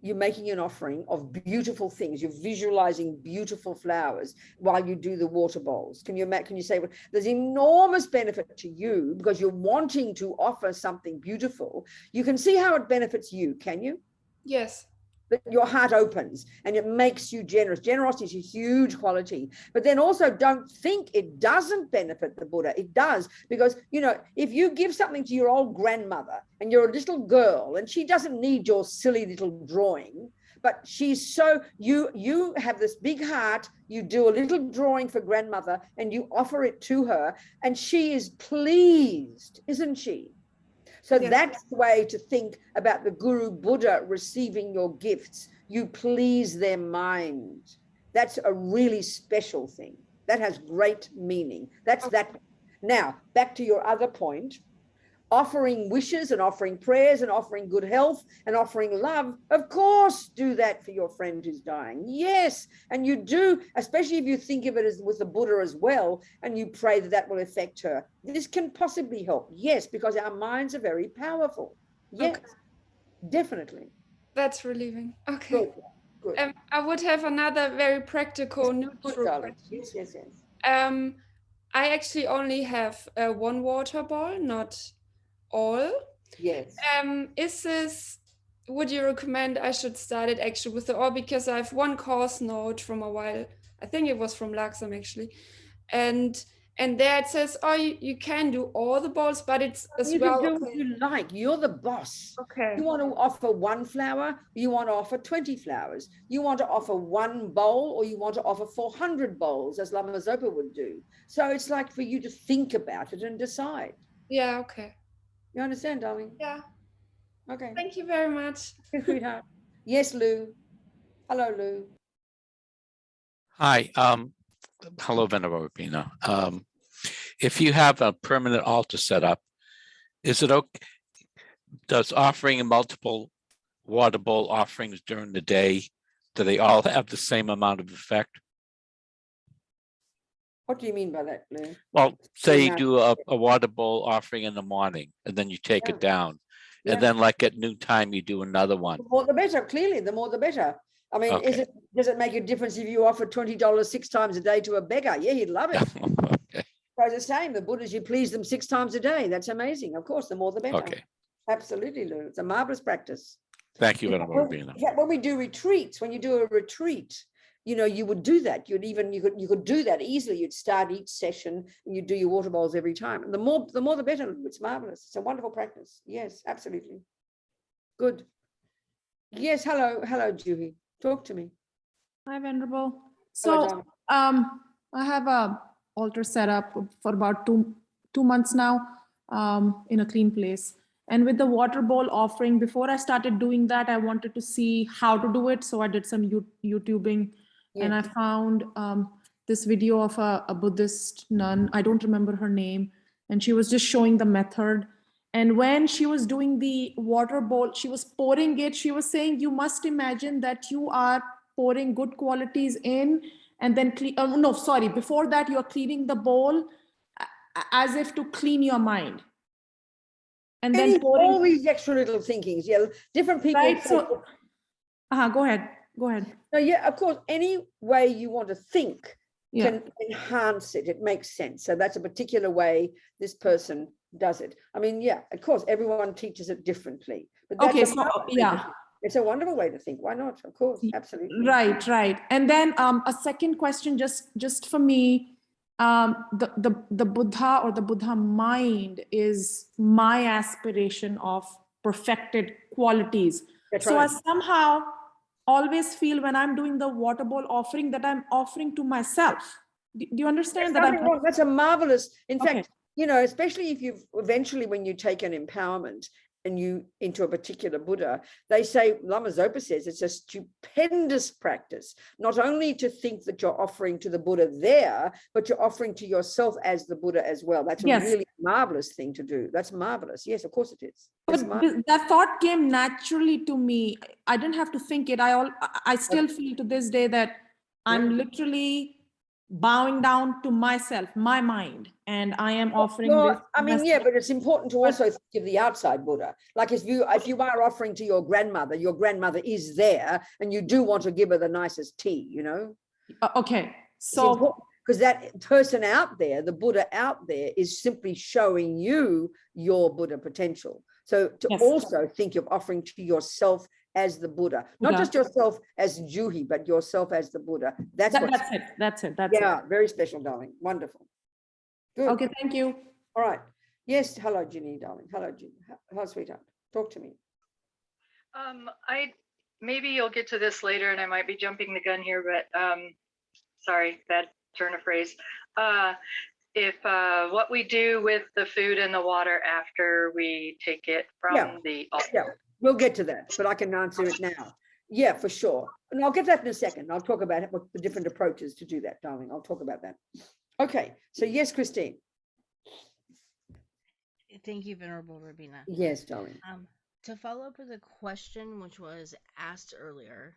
you're making an offering of beautiful things. You're visualizing beautiful flowers while you do the water bowls. Can you say, well, there's enormous benefit to you because you're wanting to offer something beautiful. You can see how it benefits you, can you? Yes. That your heart opens and it makes you generous. Generosity is a huge quality, but then also don't think it doesn't benefit the Buddha. It does, because, you know, if you give something to your old grandmother and you're a little girl and she doesn't need your silly little drawing, but she's so, you have this big heart, you do a little drawing for grandmother and you offer it to her and she is pleased, isn't she? So that's the way to think about the Guru Buddha receiving your gifts. You please their mind. That's a really special thing. That has great meaning. That's that. Now, back to your other point, offering wishes and offering prayers and offering good health and offering love. Of course, do that for your friend who's dying. Yes. And you do, especially if you think of it as with the Buddha as well, and you pray that that will affect her. This can possibly help. Yes, because our minds are very powerful. Yes, definitely. That's relieving. Okay. Good. I would have another very practical neutral question. Yes. I actually only have one water ball, not all. Yes. Would you recommend I should start it actually with the all, because I have one course note from a while, I think it was from Laxam actually, and there it says, oh, you can do all the balls, but it's as you well. You can do what you like. You're the boss. Okay. You want to offer one flower, you want to offer 20 flowers. You want to offer one bowl, or you want to offer 400 bowls, as Lama Zopa would do. So it's like for you to think about it and decide. Yeah, okay. You understand, darling? Yeah. Okay. Thank you very much. Yes, sweetheart. Yes, Lou. Hello, Lou. Hi. Hello, Venerable Pina. If you have a permanent altar set up, is it okay? Does offering multiple water bowl offerings during the day, do they all have the same amount of effect? What do you mean by that, Lou? Well, say you do a water bowl offering in the morning and then you take it down. And then like at noontime, you do another one. The more the better, clearly, the more the better. I mean, does it make a difference if you offer $20 6 times a day to a beggar? Yeah, he'd love it. Okay. So it's the same. The Buddhas, you please them 6 times a day. That's amazing. Of course, the more the better. Okay. Absolutely, Lou. It's a marvelous practice. Thank you, Venerable Rabina. Yeah, when we do retreats, when you do a retreat, you know, you would do that. You could do that easily. You'd start each session and you do your water bowls every time. And the more the better. It's marvelous. It's a wonderful practice. Yes, absolutely. Good. Yes, hello, Juhi. Talk to me. Hi, Venerable. Hello, So, darling. I have a altar set up for about two months now, in a clean place. And with the water bowl offering, before I started doing that, I wanted to see how to do it. So I did some YouTubing, and I found this video of a Buddhist nun. I don't remember her name, and she was just showing the method. And when she was doing the water bowl, she was pouring it. She was saying, you must imagine that you are pouring good qualities in, and then before that, you're cleaning the bowl as if to clean your mind. And then pouring all these extra little thinkings. Yeah, different people. right. So, go ahead. No, yeah, of course, any way you want to think Yeah. can enhance it. It makes sense. So that's a particular way this person does it. I mean, yeah, of course, everyone teaches it differently. But that's Okay, so yeah. It's a wonderful way to think. Why not? Of course, absolutely. Right. And then a second question, just for me, the Buddha or the Buddha mind is my aspiration of perfected qualities. That's so right. I somehow always feel when I'm doing the water bowl offering that I'm offering to myself. Do you understand that? Wrong. That's a marvelous, in Okay. fact, you know, especially if you've eventually, when you take an empowerment and you into a particular Buddha, they say, Lama Zopa says, it's a stupendous practice, not only to think that you're offering to the Buddha there, but you're offering to yourself as the Buddha as well. That's a really marvelous thing to do. That's marvelous. Yes, of course it is. But that thought came naturally to me. I didn't have to think it. I still feel to this day that I'm literally bowing down to myself, my mind, and I am offering this. I mean, yeah, but it's important to also think of the outside Buddha. Like if you are offering to your grandmother is there, and you do want to give her the nicest tea, you know. Okay, so because that person out there, the Buddha out there, is simply showing you your Buddha potential. So to also think of offering to yourself as the Buddha, not just yourself as Juhi, but yourself as the Buddha. That's it. That's it. Very special, darling. Wonderful. Good. Okay, thank you. All right. Yes. Hello, Ginny, darling. Hello, Ginny. Hello, sweetheart. Talk to me. Maybe you'll get to this later, and I might be jumping the gun here, but sorry, bad turn of phrase. If what we do with the food and the water after we take it from the altar. Yeah, we'll get to that, but I can answer it now. Yeah, for sure. And I'll get that in a second. I'll talk about what the different approaches to do that, darling. I'll talk about that. Okay. So yes, Christine. Thank you, Venerable Rabina. Yes, darling. To follow up with a question which was asked earlier,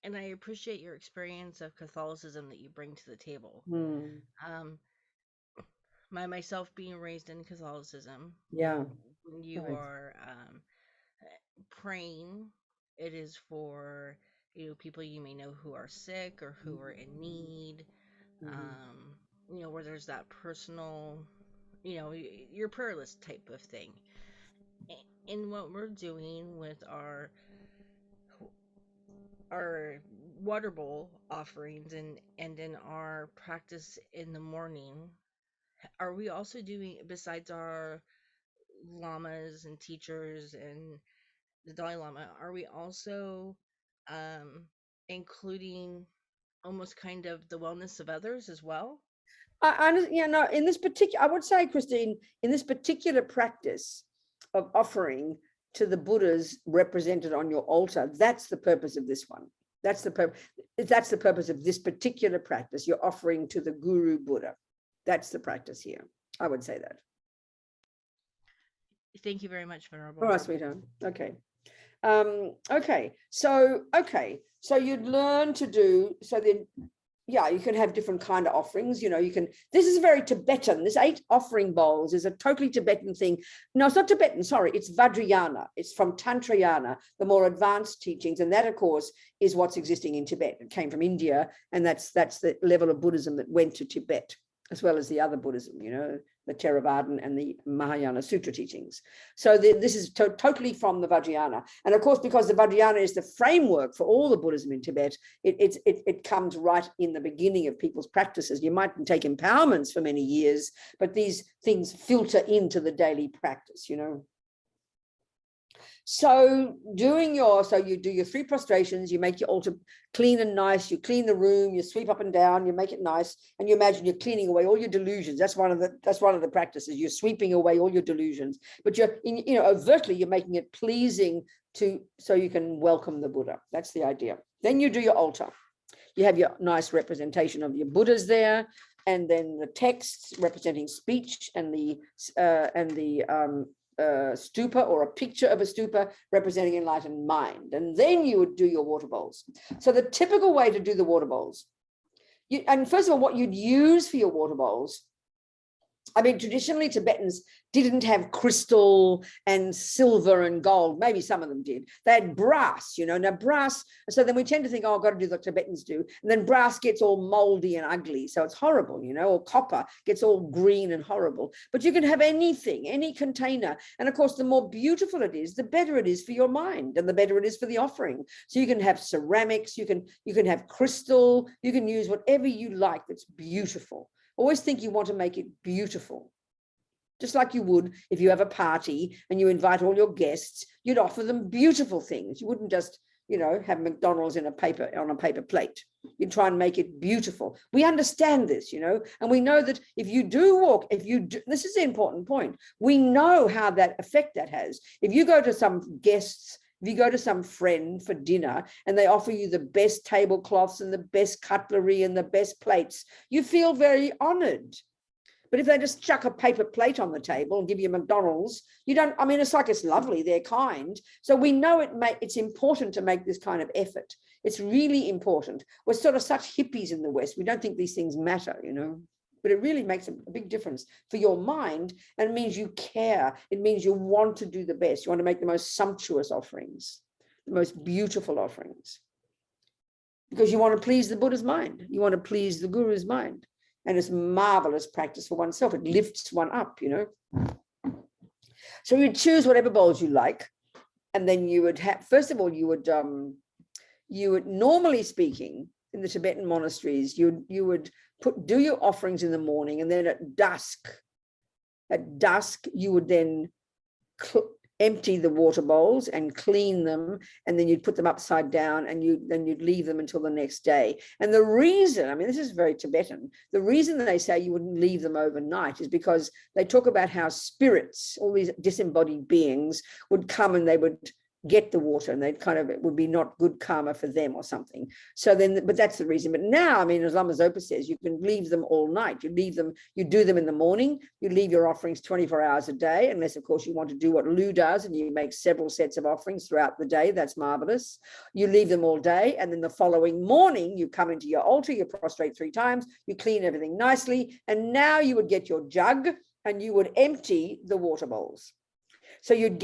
and I appreciate your experience of Catholicism that you bring to the table. Myself being raised in Catholicism. Yeah. When you are praying, it is for people you may know who are sick or who are in need. Where there's that personal, your prayer list type of thing. And what we're doing with our water bowl offerings and in our practice in the morning, are we also doing, besides our lamas and teachers and the Dalai Lama, are we also including almost kind of the wellness of others as well? In this particular, I would say, Christine, in this particular practice of offering to the Buddhas represented on your altar, that's the purpose of this one. That's the purpose of this particular practice. You're offering to the Guru Buddha. That's the practice here. I would say that. Thank you very much, Venerable. All right, sweetheart. Okay. So you'd learn to do, so then, you can have different kind of offerings. This is very Tibetan. This 8 offering bowls is a totally Tibetan thing. No, it's not Tibetan, sorry. It's Vajrayana. It's from Tantrayana, the more advanced teachings. And that, of course, is what's existing in Tibet. It came from India, and that's the level of Buddhism that went to Tibet, as well as the other Buddhism, the Theravadan and the Mahayana Sutra teachings. So this is totally from the Vajrayana. And of course, because the Vajrayana is the framework for all the Buddhism in Tibet, it comes right in the beginning of people's practices. You might take empowerments for many years, but these things filter into the daily practice, you know. So you do your 3 prostrations, you make your altar clean and nice, you clean the room, you sweep up and down, you make it nice, and you imagine you're cleaning away all your delusions. That's one of the practices. You're sweeping away all your delusions, but overtly you're making it pleasing so you can welcome the Buddha. That's the idea. Then you do your altar. You have your nice representation of your Buddhas there, and then the texts representing speech and the stupa, or a picture of a stupa representing enlightened mind. And then you would do your water bowls. So the typical way to do the water bowls, and first of all, what you'd use for your water bowls, I mean, traditionally Tibetans didn't have crystal and silver and gold. Maybe some of them did. They had brass, you know. Now brass, so then we tend to think, oh, I've got to do what Tibetans do. And then brass gets all moldy and ugly. So it's horrible, you know, or copper gets all green and horrible. But you can have anything, any container. And of course, the more beautiful it is, the better it is for your mind and the better it is for the offering. So you can have ceramics, you can have crystal, you can use whatever you like that's beautiful. Always think you want to make it beautiful. Just like you would if you have a party and you invite all your guests, you'd offer them beautiful things. You wouldn't just, you know, have McDonald's on a paper plate. You'd try and make it beautiful. We understand this, you know, and we know that if you do, this is the important point. We know how that effect that has. If you go to some guests, if you go to some friend for dinner and they offer you the best tablecloths and the best cutlery and the best plates, you feel very honored. But if they just chuck a paper plate on the table and give you McDonald's, you don't, I mean, it's like, it's lovely, they're kind. So we know it's important to make this kind of effort. It's really important. We're sort of such hippies in the West. We don't think these things matter, you know. But it really makes a big difference for your mind, and it means you care. It means you want to do the best. You want to make the most sumptuous offerings, the most beautiful offerings, because you want to please the Buddha's mind. You want to please the Guru's mind, and it's marvelous practice for oneself. It lifts one up, you know. So you'd choose whatever bowls you like, and then you would have, first of all, you would normally speaking, in the Tibetan monasteries, you would do your offerings in the morning, and then at dusk you would then empty the water bowls and clean them, and then you'd put them upside down, and then you'd leave them until the next day. And the reason, I mean, this is very Tibetan, the reason they say you wouldn't leave them overnight is because they talk about how spirits, all these disembodied beings, would come and they would get the water, and they'd kind of, it would be not good karma for them or something. So then, but that's the reason. But now, I mean, as Lama Zopa says, you can leave them all night. You leave them, you do them in the morning, you leave your offerings 24 hours a day, unless of course you want to do what Lu does and you make several sets of offerings throughout the day. That's marvelous. You leave them all day, and then the following morning you come into your altar, you prostrate 3 times, you clean everything nicely, and now you would get your jug and you would empty the water bowls. So you'd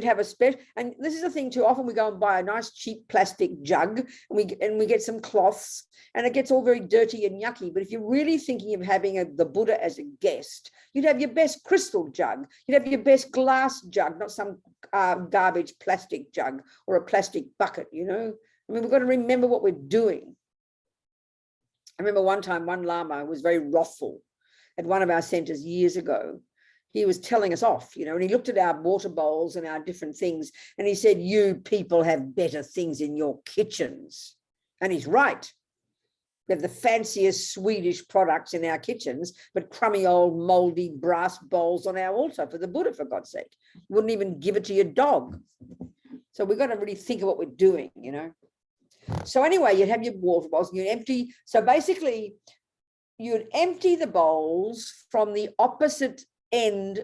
have a special, and this is the thing too, often we go and buy a nice cheap plastic jug, and we get some cloths, and it gets all very dirty and yucky. But if you're really thinking of having the Buddha as a guest, you'd have your best crystal jug, you'd have your best glass jug, not some garbage plastic jug or a plastic bucket, you know. I mean, we've got to remember what we're doing. I remember one time, one Lama was very wrathful at one of our centers years ago. He was telling us off, you know, and he looked at our water bowls and our different things, and he said, you people have better things in your kitchens. And he's right. We have the fanciest Swedish products in our kitchens, but crummy old moldy brass bowls on our altar for the Buddha, for God's sake. You wouldn't even give it to your dog. So we've got to really think of what we're doing, you know. So anyway, you'd have your water bowls and you'd empty. So basically, you'd empty the bowls from the opposite end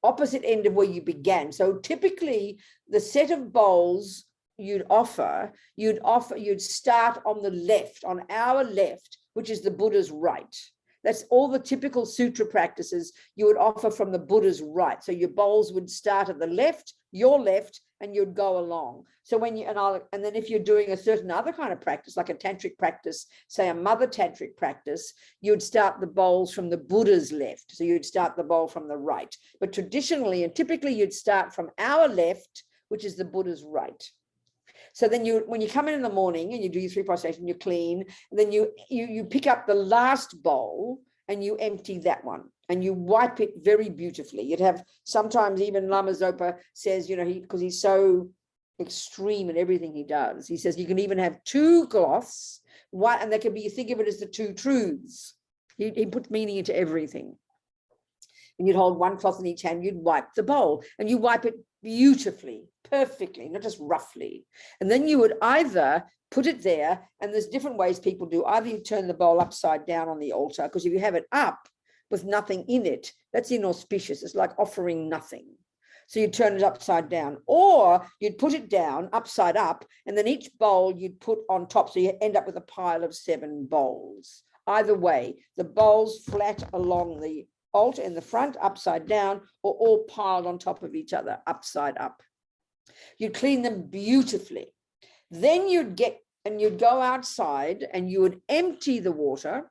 opposite end of where you began. So typically the set of bowls you'd start on the left, on our left, which is the Buddha's right. That's all the typical sutra practices you would offer from the Buddha's right. So your bowls would start at the left, your left, and you'd go along. So when you, and then if you're doing a certain other kind of practice, like a tantric practice, say a mother tantric practice, you'd start the bowls from the Buddha's left. So you'd start the bowl from the right. But traditionally and typically you'd start from our left, which is the Buddha's right. So then when you come in the morning and you do your 3 prostration, you clean, and then you pick up the last bowl and you empty that one and you wipe it very beautifully. You'd have sometimes even Lama Zopa says, you know, because he's so extreme in everything he does. He says you can even have 2 cloths, one, and they can be, you think of it as the 2 truths. He puts meaning into everything. And you'd hold 1 cloth in each hand, you'd wipe the bowl, and you wipe it beautifully, perfectly, not just roughly. And then you would either put it there, and there's different ways people do. Either you turn the bowl upside down on the altar, because if you have it up with nothing in it, that's inauspicious. It's like offering nothing. So you turn it upside down, or you'd put it down upside up, and then each bowl you'd put on top. So you end up with a pile of 7 bowls. Either way, the bowls flat along the altar in the front, upside down, or all piled on top of each other, upside up. You'd clean them beautifully. Then you'd go outside and you would empty the water.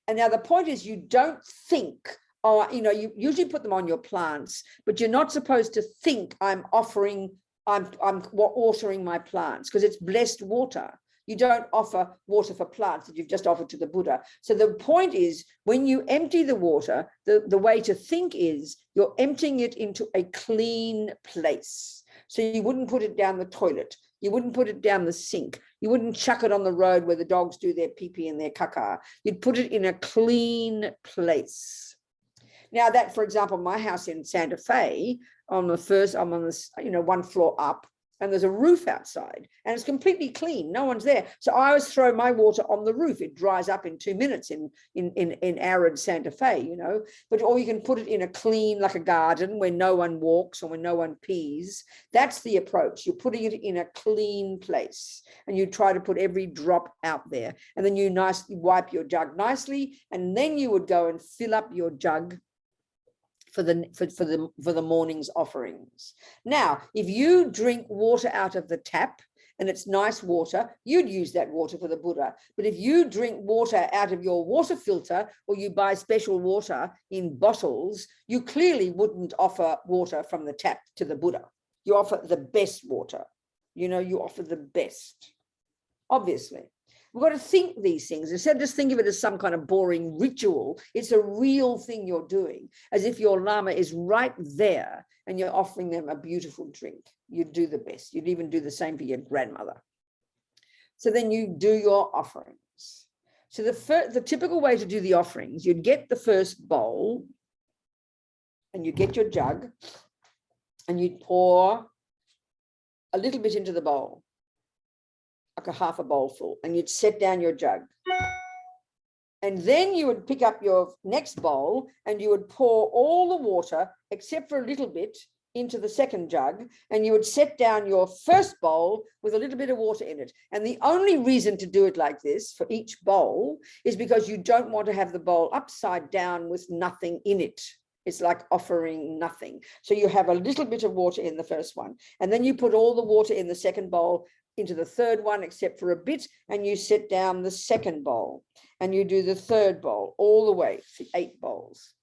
And now the point is, you don't think, oh, you know, you usually put them on your plants, but you're not supposed to think I'm watering my plants, because it's blessed water. You don't offer water for plants that you've just offered to the Buddha. So the point is, when you empty the water, the way to think is you're emptying it into a clean place. So you wouldn't put it down the toilet. You wouldn't put it down the sink. You wouldn't chuck it on the road where the dogs do their pee-pee and their caca. You'd put it in a clean place. Now that, for example, my house in Santa Fe, I'm on this, you know, 1 floor up, and there's a roof outside and it's completely clean. No one's there. So I always throw my water on the roof. It dries up in 2 minutes in arid Santa Fe, you know, or you can put it in a clean, like a garden where no one walks or when no one pees. That's the approach. You're putting it in a clean place and you try to put every drop out there. And then you nicely wipe your jug nicely. And then you would go and fill up your jug for the morning's offerings. Now, if you drink water out of the tap and it's nice water, you'd use that water for the Buddha. But if you drink water out of your water filter, or you buy special water in bottles, you clearly wouldn't offer water from the tap to the Buddha. You offer the best water. You know, you offer the best, obviously. We've got to think these things. Instead of just think of it as some kind of boring ritual, it's a real thing you're doing, as if your Lama is right there and you're offering them a beautiful drink. You'd do the best. You'd even do the same for your grandmother. So then you do your offerings. So the typical way to do the offerings, you'd get the first bowl and you get your jug and you'd pour a little bit into the bowl, like a half a bowl full, and you'd set down your jug. And then you would pick up your next bowl and you would pour all the water, except for a little bit, into the second jug, and you would set down your first bowl with a little bit of water in it. And the only reason to do it like this for each bowl is because you don't want to have the bowl upside down with nothing in it. It's like offering nothing. So you have a little bit of water in the first one, and then you put all the water in the second bowl into the third one, except for a bit, and you set down the second bowl, and you do the third bowl all the way to 8 bowls.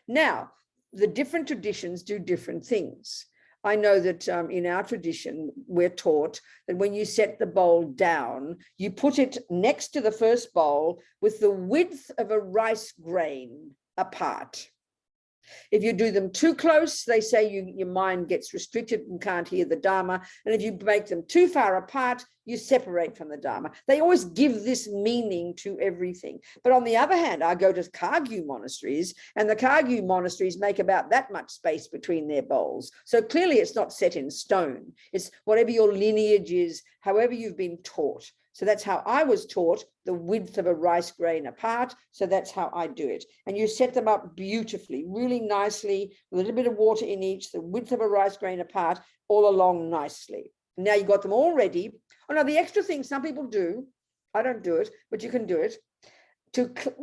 Now, the different traditions do different things. I know that in our tradition, we're taught that when you set the bowl down, you put it next to the first bowl with the width of a rice grain apart. If you do them too close, they say your mind gets restricted and can't hear the Dharma. And if you make them too far apart, you separate from the Dharma. They always give this meaning to everything. But on the other hand, I go to Kagyu monasteries, and the Kagyu monasteries make about that much space between their bowls. So clearly it's not set in stone. It's whatever your lineage is, however you've been taught. So that's how I was taught, the width of a rice grain apart. So that's how I do it. And you set them up beautifully, really nicely, with a little bit of water in each, the width of a rice grain apart, all along nicely. Now you've got them all ready. Oh, now the extra thing some people do, I don't do it, but you can do it.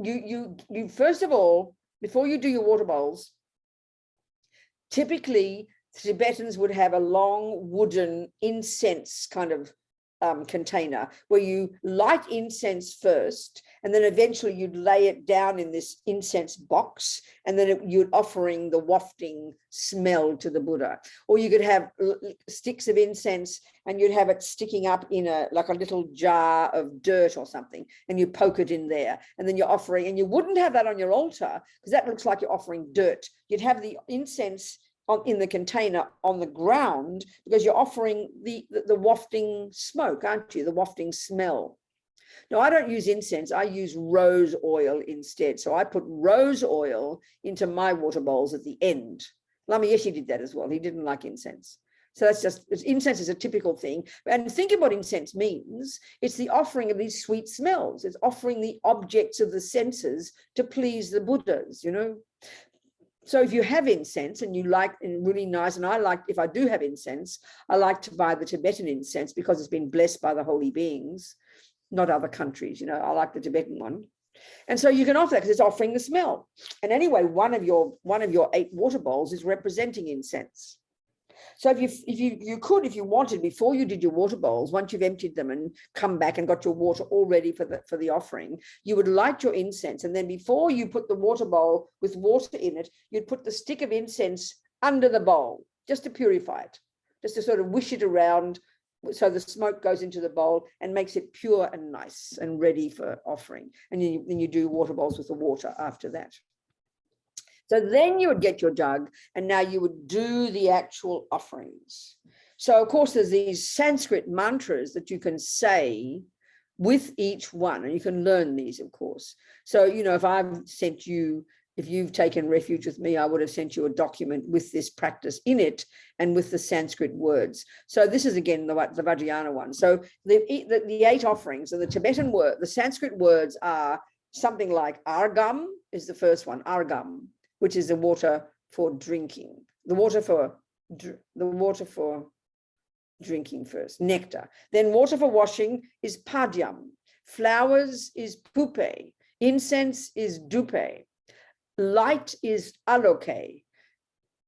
You first of all, before you do your water bowls, typically Tibetans would have a long wooden incense kind of container where you light incense first, and then eventually you'd lay it down in this incense box, and then you'd offering the wafting smell to the Buddha. Or you could have sticks of incense and you'd have it sticking up in like a little jar of dirt or something, and you poke it in there, and then you're offering, and you wouldn't have that on your altar because that looks like you're offering dirt. You'd have the incense in the container on the ground because you're offering the wafting smoke, aren't you? The wafting smell. Now, I don't use incense. I use rose oil instead. So I put rose oil into my water bowls at the end. Lama Yeshe did that as well. He didn't like incense. So that's just, incense is a typical thing. And think of what incense means. It's the offering of these sweet smells. It's offering the objects of the senses to please the Buddhas, you know. So if you have incense and you like, and really nice, and I like, if I do have incense, I like to buy the Tibetan incense because it's been blessed by the holy beings, not other countries, you know. I like the Tibetan one. And so you can offer that because it's offering the smell. And anyway, one of your 8 water bowls is representing incense. So if you wanted, before you did your water bowls, once you've emptied them and come back and got your water all ready for the offering, you would light your incense. And then before you put the water bowl with water in it, you'd put the stick of incense under the bowl, just to purify it, just to sort of wish it around so the smoke goes into the bowl and makes it pure and nice and ready for offering. And then you do water bowls with the water after that. So then you would get your jug, and now you would do the actual offerings. So of course, there's these Sanskrit mantras that you can say with each one, and you can learn these, of course. So, you know, if you've taken refuge with me, I would have sent you a document with this practice in it and with the Sanskrit words. So this is again the Vajrayana one. So the 8 offerings of the Tibetan word, the Sanskrit words are something like argam is the first one, argam, which is the water for drinking, the water for drinking first, nectar. Then water for washing is padyam, flowers is pupe, incense is dupe, light is aloke,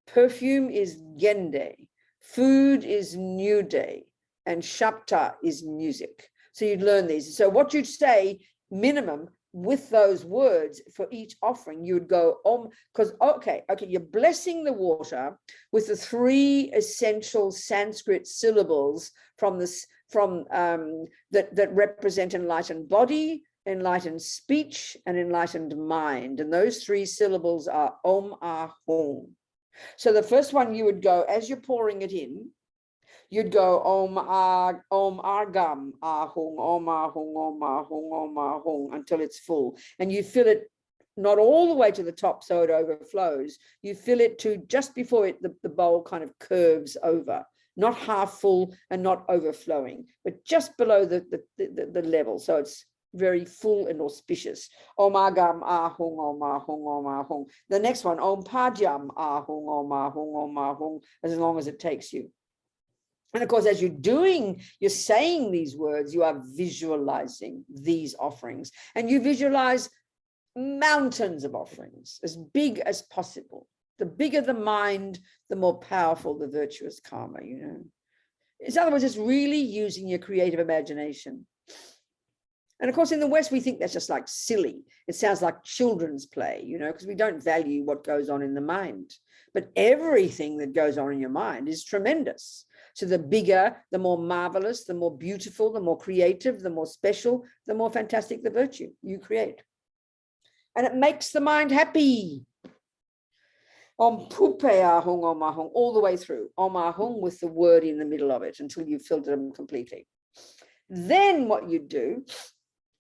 perfume is gende, food is nude, and shapta is music. So you'd learn these. So what you'd say minimum with those words for each offering, you would go om, because okay, you're blessing the water with the 3 essential Sanskrit syllables that represent enlightened body, enlightened speech, and enlightened mind. And those 3 syllables are om, ah, hum. So the first one you would go, as you're pouring it in, you'd go om argam ahung, om ahung, om ahung, om ahung, until it's full. And you fill it not all the way to the top so it overflows. You fill it to just before the bowl kind of curves over, not half full and not overflowing, but just below the level. So it's very full and auspicious. Om agam ahung, om ahung, om ahung. The next one, om padyam ahung, om ahung, om ahung, as long as it takes you. And of course, as you're saying these words, you are visualizing these offerings, and you visualize mountains of offerings, as big as possible. The bigger the mind, the more powerful the virtuous karma, you know. In other words, it's really using your creative imagination. And of course, in the West, we think that's just like silly. It sounds like children's play, you know, because we don't value what goes on in the mind. But everything that goes on in your mind is tremendous. So the bigger, the more marvelous, the more beautiful, the more creative, the more special, the more fantastic the virtue you create. And it makes the mind happy. Om pupe ahung, om ahung, all the way through. Om ahung with the word in the middle of it until you've filled them completely. Then what you do,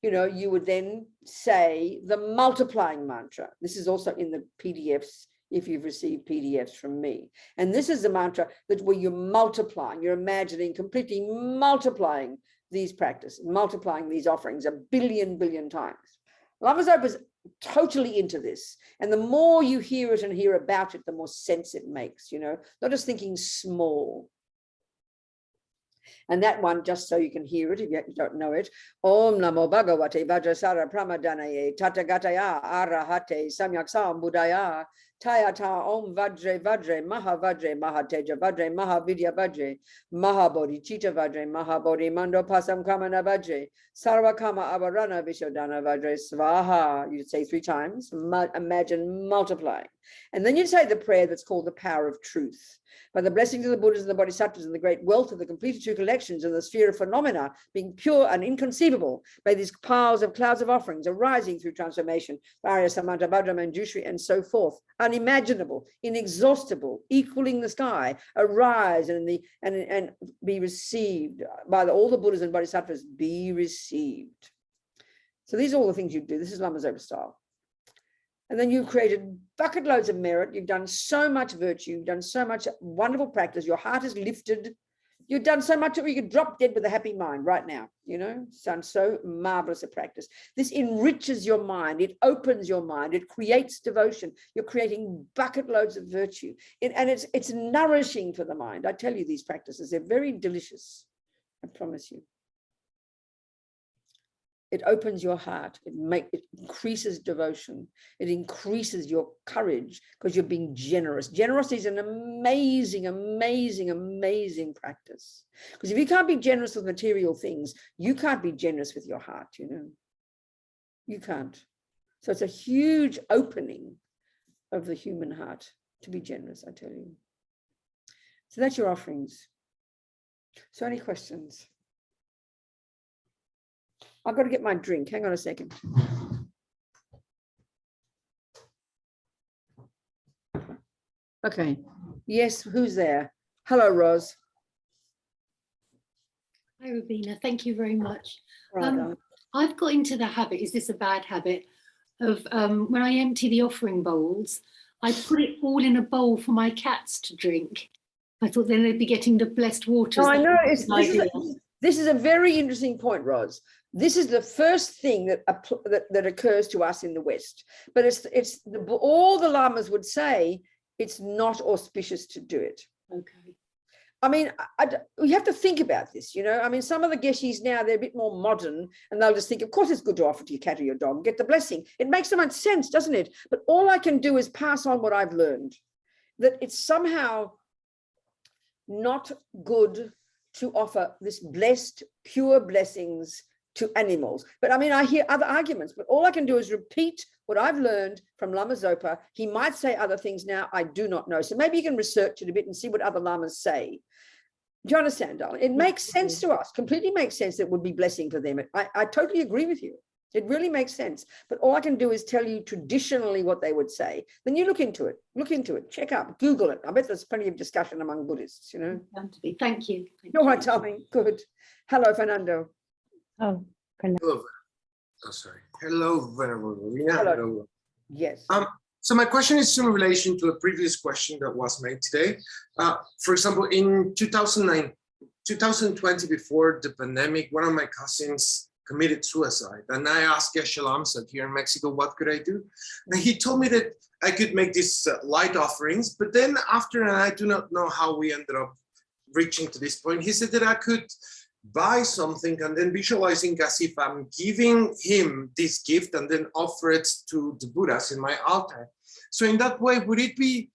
you know, you would then say the multiplying mantra. This is also in the PDFs, if you've received PDFs from me. And this is the mantra that where you're multiplying, you're imagining completely multiplying these practices, multiplying these offerings 1 billion times. Lama Zopa is totally into this. And the more you hear it and hear about it, the more sense it makes, you know, not just thinking small. And that one, just so you can hear it, if you don't know it, Om Namo Bhagavate Vajrasara Pramadanaye Tathagataya Arahate Samyaksam Buddhaya Tayata Om Vajre Vajre Mahavajre Mahateja Vajre Mahavidya Vajre Mahabodhi Chita Vajre Mahabodhi Mando Pasam Kamana Vajre Sarvakama Avarana Vishodana Vajre Svaha. You'd say 3 times. Imagine multiplying. And then you'd say the prayer that's called the power of truth. By the blessings of the Buddhas and the Bodhisattvas and the great wealth of the completed 2 collections and the sphere of phenomena being pure and inconceivable, by these piles of clouds of offerings arising through transformation, Varya, Samanta, Bhadra, Manjushri, and so forth, unimaginable, inexhaustible, equaling the sky, arise and be received by all the Buddhas and Bodhisattvas, be received. So these are all the things you do. This is Lama Zopa style. And then you've created bucket loads of merit. You've done so much virtue. You've done so much wonderful practice. Your heart is lifted. You've done so much that you could drop dead with a happy mind right now. You know, sounds so marvelous a practice. This enriches your mind. It opens your mind. It creates devotion. You're creating bucket loads of virtue. And it's nourishing for the mind. I tell you, these practices, they're very delicious. I promise you. It opens your heart. It increases devotion. It increases your courage because you're being generous. Generosity is an amazing, amazing, amazing practice. Because if you can't be generous with material things, you can't be generous with your heart, you know. You can't. So it's a huge opening of the human heart to be generous, I tell you. So that's your offerings. So any questions? I've got to get my drink. Hang on a second. Okay. Yes, who's there? Hello, Ros. Hi, Robina. Thank you very much. Right, I've got into the habit, is this a bad habit, of when I empty the offering bowls, I put it all in a bowl for my cats to drink. I thought then they'd be getting the blessed waters. No, I know. This is a very interesting point, Ros. This is the first thing that occurs to us in the West. But all the lamas would say it's not auspicious to do it. Okay. I mean, we have to think about this, you know. I mean, some of the geshis now, they're a bit more modern and they'll just think, of course, it's good to offer to your cat or your dog, get the blessing. It makes so much sense, doesn't it? But all I can do is pass on what I've learned, that it's somehow not good to offer this blessed, pure blessings to animals. But I mean, I hear other arguments, but all I can do is repeat what I've learned from Lama Zopa. He might say other things now, I do not know. So maybe you can research it a bit and see what other lamas say. Do you understand, darling? It makes sense to us, completely makes sense that it would be blessing for them. I totally agree with you. It really makes sense. But all I can do is tell you traditionally what they would say. Then you look into it, check up, Google it. I bet there's plenty of discussion among Buddhists, you know. Thank you. All right, darling, good. Hello, Fernando. Oh, hello. Oh, sorry. Hello, Venerable Robina. Hello. Yes. So my question is in relation to a previous question that was made today. For example, in 2020, before the pandemic, one of my cousins committed suicide. And I asked Geshe Lamsa here in Mexico, what could I do? And he told me that I could make these light offerings, but then after, and I do not know how we ended up reaching to this point, he said that I could buy something and then visualizing as if I'm giving him this gift and then offer it to the Buddhas in my altar. So in that way, would it be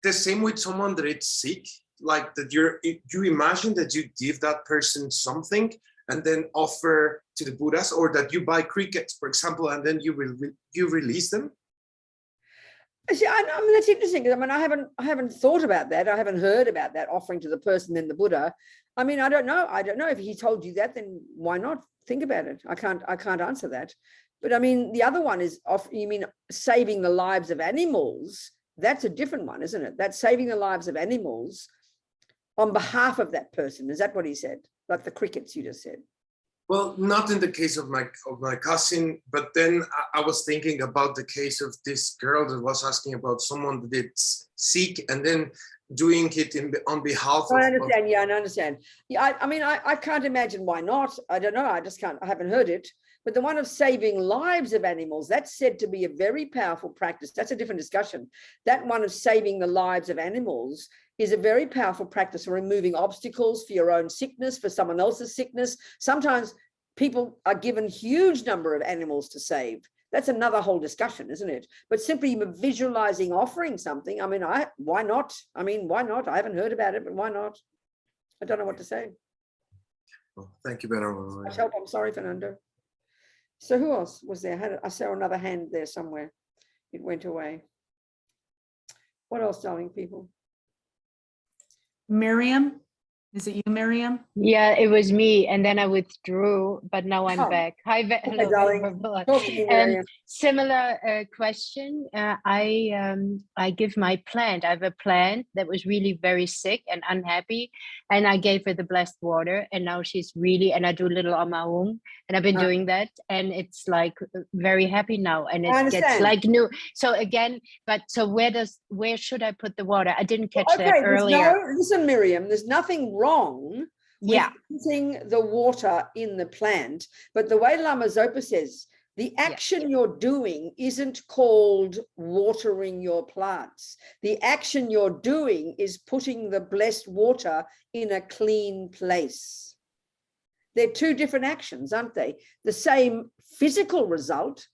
the same with someone that is sick? Like that you imagine that you give that person something and then offer to the Buddhas, or that you buy crickets, for example, and then you release them? See, I mean, that's interesting. I mean, I haven't thought about that. I haven't heard about that, offering to the person then the Buddha. I mean, I don't know. I don't know if he told you that, then why not think about it? I can't answer that. But I mean, the other one is you mean saving the lives of animals. That's a different one, isn't it? That's saving the lives of animals on behalf of that person. Is that what he said? Like the crickets you just said? Well, not in the case of my cousin, but then I was thinking about the case of this girl that was asking about someone that's sick, and then doing it on behalf of. I understand. Yeah, I understand. Yeah, I mean, I can't imagine why not. I don't know. I just can't. I haven't heard it. But the one of saving lives of animals, that's said to be a very powerful practice. That's a different discussion. That one of saving the lives of animals is a very powerful practice for removing obstacles for your own sickness, for someone else's sickness. Sometimes people are given huge number of animals to save. That's another whole discussion, isn't it? But simply visualizing offering something, I mean, why not? I mean, why not? I haven't heard about it, but why not? I don't know what to say. Well, thank you, Venerable. I'm sorry, Fernando. So who else was there? I saw another hand there somewhere. It went away. What else, darling people? Miriam, is it you, Miriam? Yeah, it was me, and then I withdrew, but now I'm back. Hi, hello, darling. Talk to me, Miriam. Similar question. I give my plant. I have a plant that was really very sick and unhappy, and I gave her the blessed water, and now she's really. And I do a little on my own, and I've been doing that, and it's like very happy now, and it gets like new. So again, but so where should I put the water? I didn't catch that earlier. Listen, Miriam, there's nothing wrong with putting the water in the plant, but the way Lama Zopa says, the action you're doing isn't called watering your plants. The action you're doing is putting the blessed water in a clean place. They're two different actions, aren't they? The same physical result.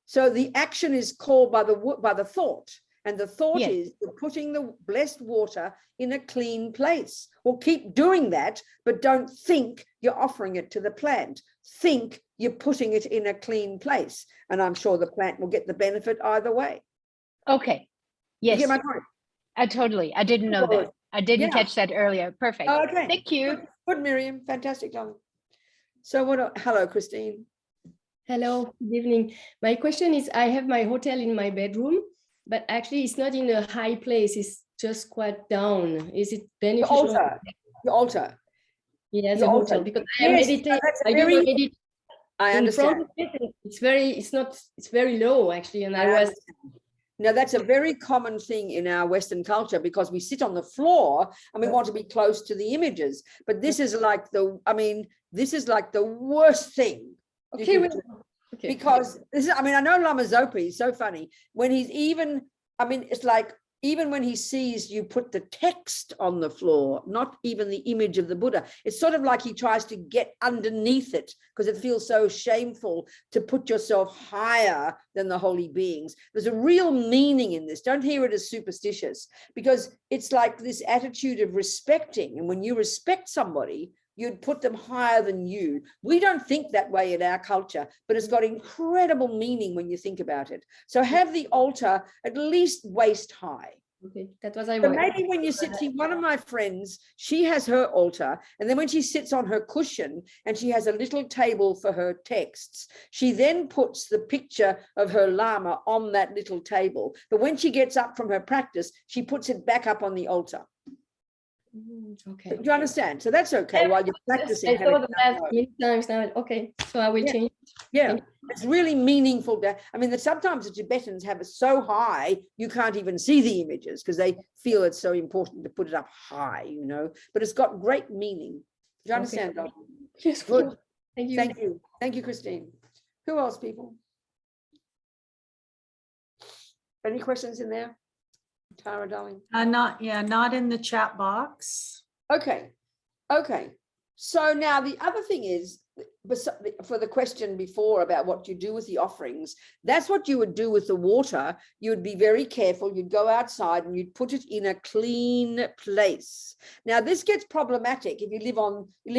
So the action is called by the thought. And the thought is you're putting the blessed water in a clean place. Well, keep doing that, but don't think you're offering it to the plant. Think you're putting it in a clean place. And I'm sure the plant will get the benefit either way. Okay. Yes. You get my point? I didn't know that. I didn't catch that earlier. Perfect. Oh, okay. Thank you. Good, Miriam. Fantastic, darling. So hello, Christine. Hello, good evening. My question is, I have my hotel in my bedroom, but actually it's not in a high place. It's just quite down. Is it beneficial? The altar. Yes, the hotel, because I meditate. I understand. It's very low actually. And Now that's a very common thing in our Western culture because we sit on the floor and we want to be close to the images. But this is like the worst thing. Okay. Because this is, I know Lama Zopa is so funny when he's it's like even when he sees you put the text on the floor, not even the image of the Buddha, it's sort of like he tries to get underneath it because it feels so shameful to put yourself higher than the holy beings. There's a real meaning in this. Don't hear it as superstitious because it's like this attitude of respecting. And when you respect somebody, you'd put them higher than you. We don't think that way in our culture, but it's got incredible meaning when you think about it. So have the altar at least waist high. Okay, that was I. So maybe when you sit, see, one of my friends, she has her altar, and then when she sits on her cushion and she has a little table for her texts, she then puts the picture of her Lama on that little table. But when she gets up from her practice, she puts it back up on the altar. Okay. Do you understand? So that's okay while you're practicing. I saw that many times now. Okay, so I will change. Yeah, it's really meaningful. That sometimes the Tibetans have it so high you can't even see the images because they feel it's so important to put it up high, But it's got great meaning. Do you understand, Doctor? Yes, good. Thank you. Thank you. Thank you, Christine. Who else, people? Any questions in there? Tara, darling. Not in the chat box. Okay. So now the other thing is, for the question before about what you do with the offerings, that's what you would do with the water. You would be very careful. You'd go outside and you'd put it in a clean place. Now this gets problematic if you live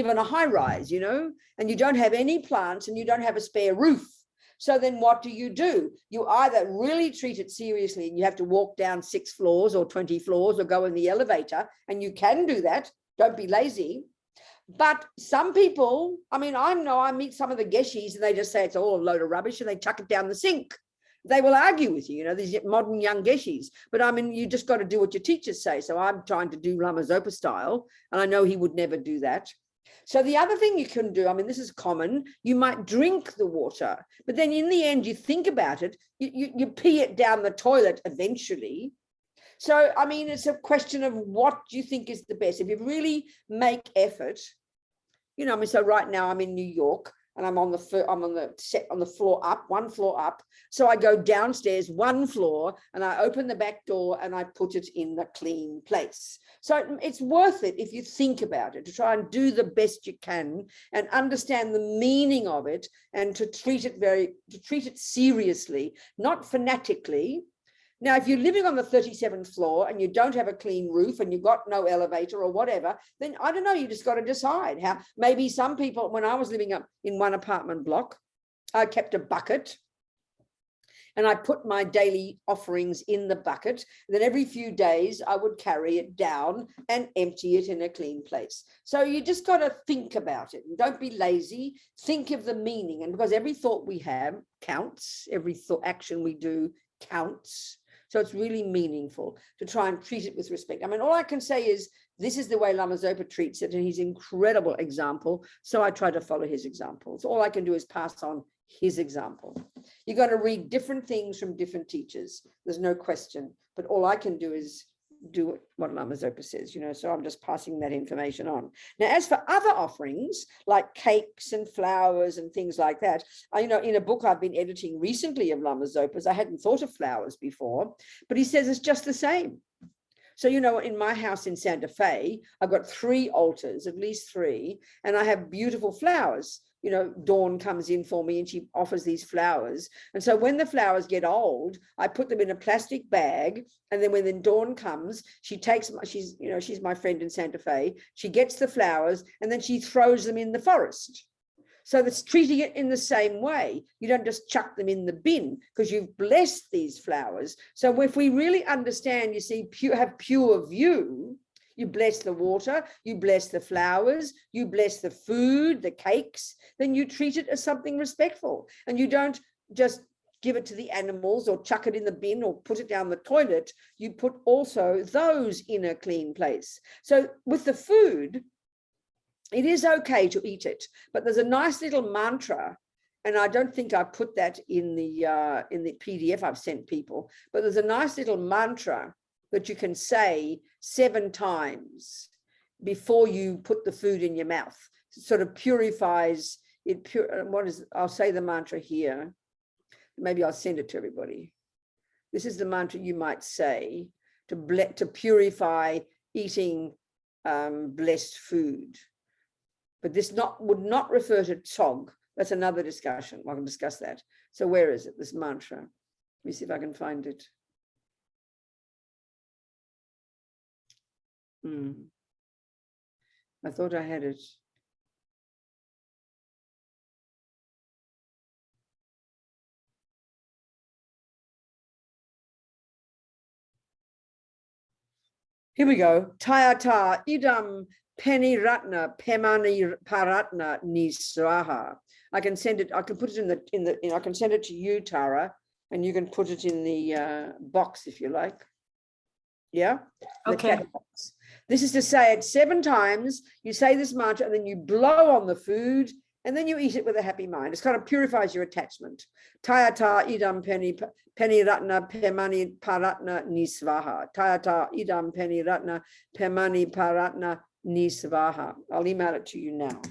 on a high rise, and you don't have any plants and you don't have a spare roof. So then what do? You either really treat it seriously and you have to walk down 6 floors or 20 floors or go in the elevator, and you can do that. Don't be lazy. But some people, I meet some of the geshis and they just say it's all a load of rubbish and they chuck it down the sink. They will argue with you, these modern young geshis. But you just got to do what your teachers say. So I'm trying to do Lama Zopa style, and I know he would never do that. So the other thing you can do, this is common, you might drink the water, but then in the end, you think about it, you pee it down the toilet eventually. So, I mean, it's a question of what you think is the best. If you really make effort, you know, I mean, so right now I'm in New York and I'm on the floor up, one floor up. So I go downstairs one floor and I open the back door and I put it in the clean place. So it's worth it if you think about it, to try and do the best you can and understand the meaning of it, and to treat it seriously, not fanatically. Now, if you're living on the 37th floor and you don't have a clean roof and you've got no elevator or whatever, then I don't know, you just got to decide how. Maybe some people, when I was living up in one apartment block, I kept a bucket and I put my daily offerings in the bucket. Then every few days I would carry it down and empty it in a clean place. So you just got to think about it and don't be lazy. Think of the meaning. And because every thought we have counts, every action we do counts. So it's really meaningful to try and treat it with respect. I mean, all I can say is this is the way Lama Zopa treats it, and he's an incredible example. So I try to follow his example. So all I can do is pass on his example. You're going to read different things from different teachers. There's no question. But all I can do is do what Lama Zopa says, you know, so I'm just passing that information on. Now, as for other offerings like cakes and flowers and things like that, you know, in a book I've been editing recently of Lama Zopa's, I hadn't thought of flowers before, but he says it's just the same. So, you know, in my house in Santa Fe, I've got 3 altars, at least 3, and I have beautiful flowers. You know, Dawn comes in for me and she offers these flowers. And so when the flowers get old, I put them in a plastic bag. And then when Dawn comes, she takes, she's my friend in Santa Fe. She gets the flowers and then she throws them in the forest. So that's treating it in the same way. You don't just chuck them in the bin because you've blessed these flowers. So if we really understand, you see, have pure view, you bless the water, you bless the flowers, you bless the food, the cakes, then you treat it as something respectful. And you don't just give it to the animals or chuck it in the bin or put it down the toilet. You put also those in a clean place. So with the food, it is okay to eat it, but there's a nice little mantra, and I don't think I put that in the PDF I've sent people, but there's a nice little mantra that you can say 7 times before you put the food in your mouth. It sort of purifies it. I'll say the mantra here. Maybe I'll send it to everybody. This is the mantra you might say to purify eating blessed food. But this would not refer to tsog. That's another discussion. I can discuss that. So where is it, this mantra? Let me see if I can find it. I thought I had it. Here we go. Tayata idam penny ratna pemani paratna nisraha. I can send it. I can put it I can send it to you, Tara, and you can put it in the box if you like. Yeah. Okay. This is to say it 7 times. You say this mantra, and then you blow on the food, and then you eat it with a happy mind. It kind of purifies your attachment. Tayata idam penny ratna pemani paratna nisvaha. Tayata idam penny ratna pemani paratna nisvaha. I'll email it to you now.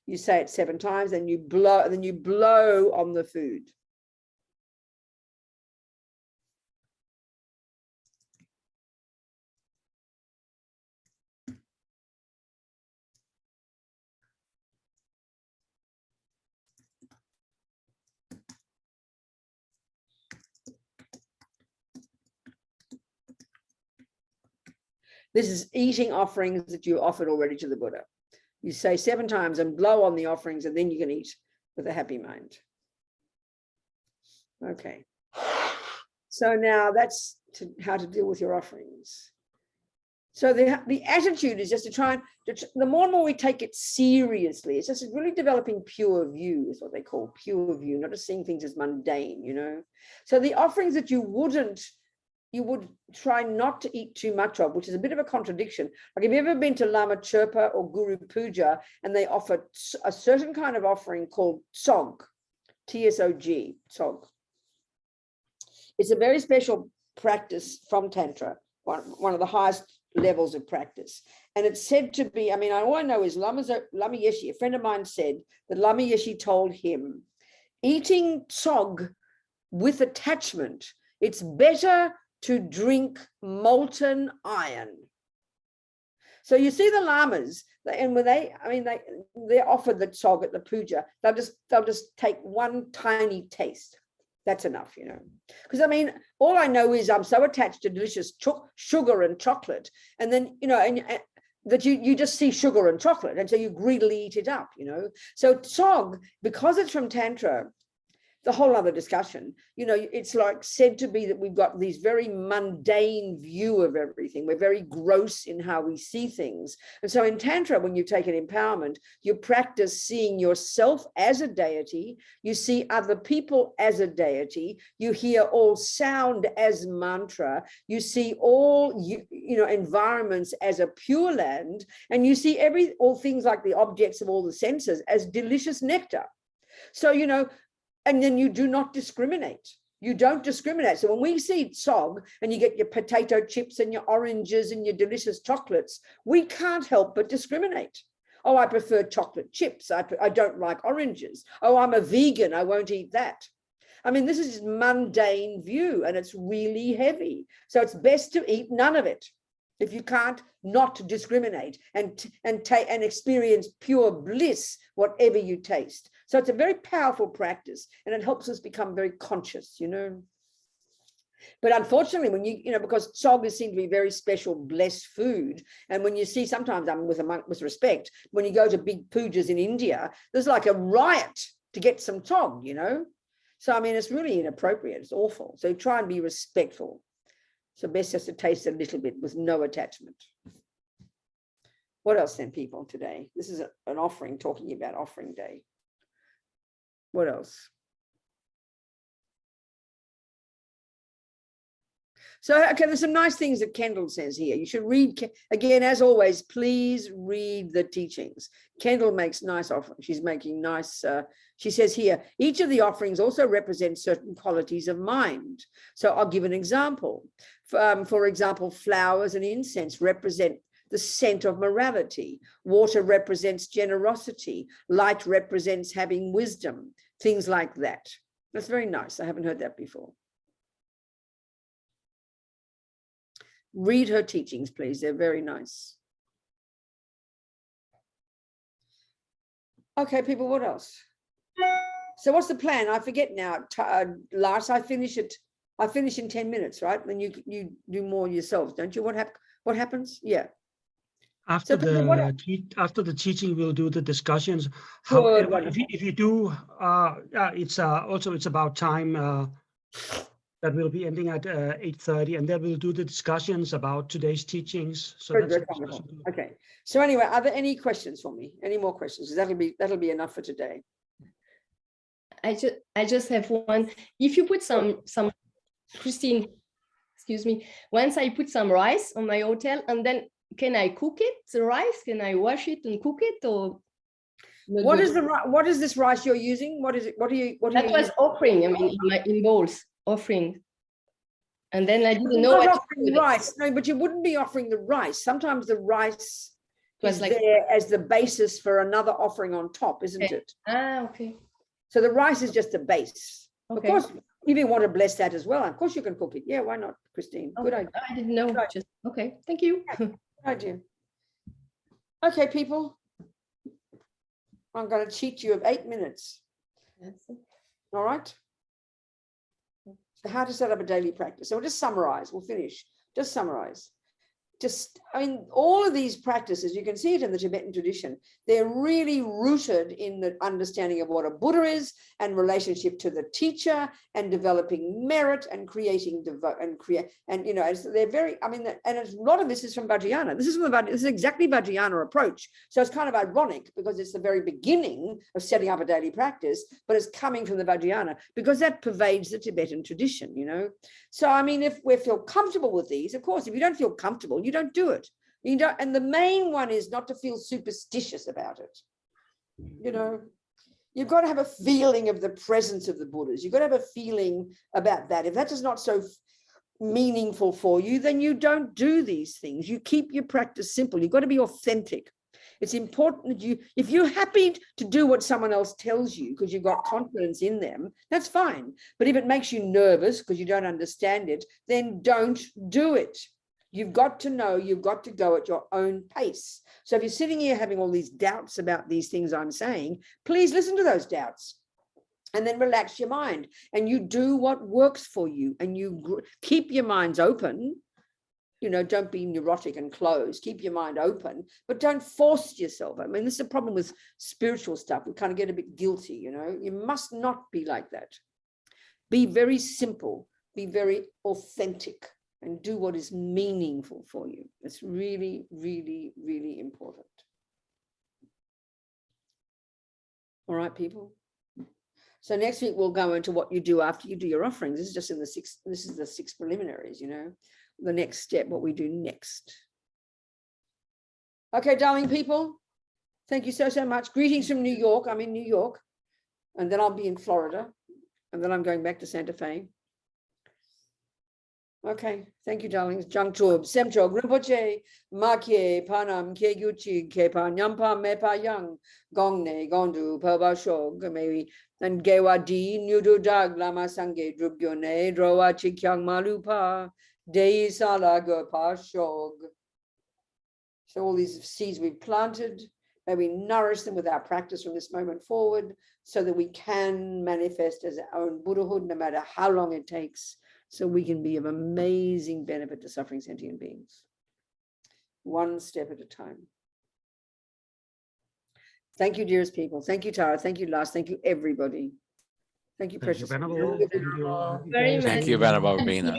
You say it 7 times, then you blow on the food. This is eating offerings that you offered already to the Buddha. You say 7 times and blow on the offerings, and then you can eat with a happy mind. Okay. So now that's how to deal with your offerings. So the attitude is just to try and, the more and more we take it seriously, it's just really developing pure view is what they call pure view, not just seeing things as mundane, you know. So the offerings that you would try not to eat too much of, which is a bit of a contradiction. Like, have you ever been to Lama Chirpa or Guru Puja and they offer a certain kind of offering called tsog, T-S-O-G, tsog. It's a very special practice from Tantra one of the highest levels of practice. And it's said to be, I mean, all I know is Lama Yeshe, a friend of mine said that Lama Yeshe told him, eating tsog with attachment, it's better to drink molten iron. So you see the lamas, and when they're offered the tsog at the puja, they'll just take one tiny taste. That's enough, you know. Because I mean, all I know is I'm so attached to delicious sugar and chocolate, and then, you know, and that you just see sugar and chocolate, and so you greedily eat it up, you know. So tsog, because it's from Tantra, the whole other discussion, you know, it's like said to be that we've got these very mundane view of everything. We're very gross in how we see things. And so in Tantra, when you take an empowerment, you practice seeing yourself as a deity, you see other people as a deity, you hear all sound as mantra, you see all, you know, environments as a pure land, and you see all things like the objects of all the senses as delicious nectar. So, you know, and then you do not discriminate. You don't discriminate. So when we see tsog and you get your potato chips and your oranges and your delicious chocolates, we can't help but discriminate. Oh, I prefer chocolate chips. I don't like oranges. Oh, I'm a vegan. I won't eat that. I mean, this is mundane view, and it's really heavy. So it's best to eat none of it if you can't not discriminate and experience pure bliss, whatever you taste. So it's a very powerful practice, and it helps us become very conscious, you know. But unfortunately, when you know, because tsog is seen to be very special, blessed food, and when you see sometimes, I mean, with respect, when you go to big pujas in India, there's like a riot to get some tsog, you know. So I mean, it's really inappropriate. It's awful. So try and be respectful. So best just to taste a little bit with no attachment. What else then, people, today? This is an offering, talking about offering day. What else? So, okay, there's some nice things that Kendall says here. You should read, again, as always, please read the teachings. Kendall makes nice offerings. She's making nice, she says here, each of the offerings also represents certain qualities of mind. So I'll give an example. For example, flowers and incense represent the scent of morality. Water represents generosity. Light represents having wisdom. Things like that. That's very nice. I haven't heard that before. Read her teachings, please. They're very nice. Okay, people, what else? So what's the plan? I forget now. Lars, I finish in 10 minutes, right? Then you do more yourselves, don't you? What happens? Yeah. After the teaching, we'll do the discussions. However, if you do, it's about time that will be ending at 8:30, and then we'll do the discussions about today's teachings. So very wonderful. Okay. So anyway, are there any questions for me? Any more questions? That'll be enough for today. I just have one. If you put some Christine, excuse me. Once I put some rice on my hotel, and then can I cook it? The rice? Can I wash it and cook it, or? What is this rice you're using? What is it? That was offering. I mean, in bowls, offering. And then I didn't know what offering rice. No, but you wouldn't be offering the rice. Sometimes the rice is like there as the basis for another offering on top, isn't it? Ah, okay. So the rice is just a base. Okay. Of course, if you want to bless that as well, of course you can cook it. Yeah, why not, Christine? Okay. Good idea. I didn't know. Just okay. Thank you. Yeah, good idea. Okay, people. I'm going to cheat you of 8 minutes. All right. So how to set up a daily practice. So we'll just summarize. We'll finish. Just summarize. I mean, all of these practices, you can see it in the Tibetan tradition, they're really rooted in the understanding of what a Buddha is and relationship to the teacher and developing merit and creating you know, they're very, I mean, and a lot of this is from Vajrayana. This is exactly Vajrayana approach. So it's kind of ironic because it's the very beginning of setting up a daily practice, but it's coming from the Vajrayana because that pervades the Tibetan tradition, you know. So, I mean, if we feel comfortable with these, of course, if you don't feel comfortable, you don't do it. You don't, and the main one is not to feel superstitious about it. You know, you've got to have a feeling of the presence of the Buddhas. You've got to have a feeling about that. If that is not so, meaningful for you, then you don't do these things. You keep your practice simple. You've got to be authentic. It's important that if you're happy to do what someone else tells you because you've got confidence in them, that's fine. But if it makes you nervous because you don't understand it, then don't do it. You've got to know, you've got to go at your own pace. So if you're sitting here having all these doubts about these things I'm saying, please listen to those doubts and then relax your mind and you do what works for you and you keep your minds open. You know, don't be neurotic and closed. Keep your mind open, but don't force yourself. I mean, this is a problem with spiritual stuff. We kind of get a bit guilty, you know. You must not be like that. Be very simple. Be very authentic and do what is meaningful for you. It's really, really, really important. All right, people. So next week we'll go into what you do after you do your offerings. This is just in the six preliminaries, you know. The next step, what we do next. Okay, darling people, thank you so much. Greetings from New York. I'm in New York, and then I'll be in Florida, and then I'm going back to Santa Fe. Okay, thank you, darlings. Jangchub, Semchog, Rinpoche, Makye, Panam, Keguchi, Kepan, Yampa, Mepa Yang, Gongne, Gondu, Pabashog, maybe, and Gewa Di, Nudu Dag, Lama Sange, Drubgyone, Drowa Chikyang Malupa. Dei Sala Gopa Shog. So all these seeds we've planted, may we nourish them with our practice from this moment forward so that we can manifest as our own Buddhahood no matter how long it takes, so we can be of amazing benefit to suffering sentient beings. One step at a time. Thank you, dearest people. Thank you, Tara. Thank you, Lars. Thank you, everybody. Thank you, precious. Thank you, Venerable. Very much. Thank you, Venerable Bina.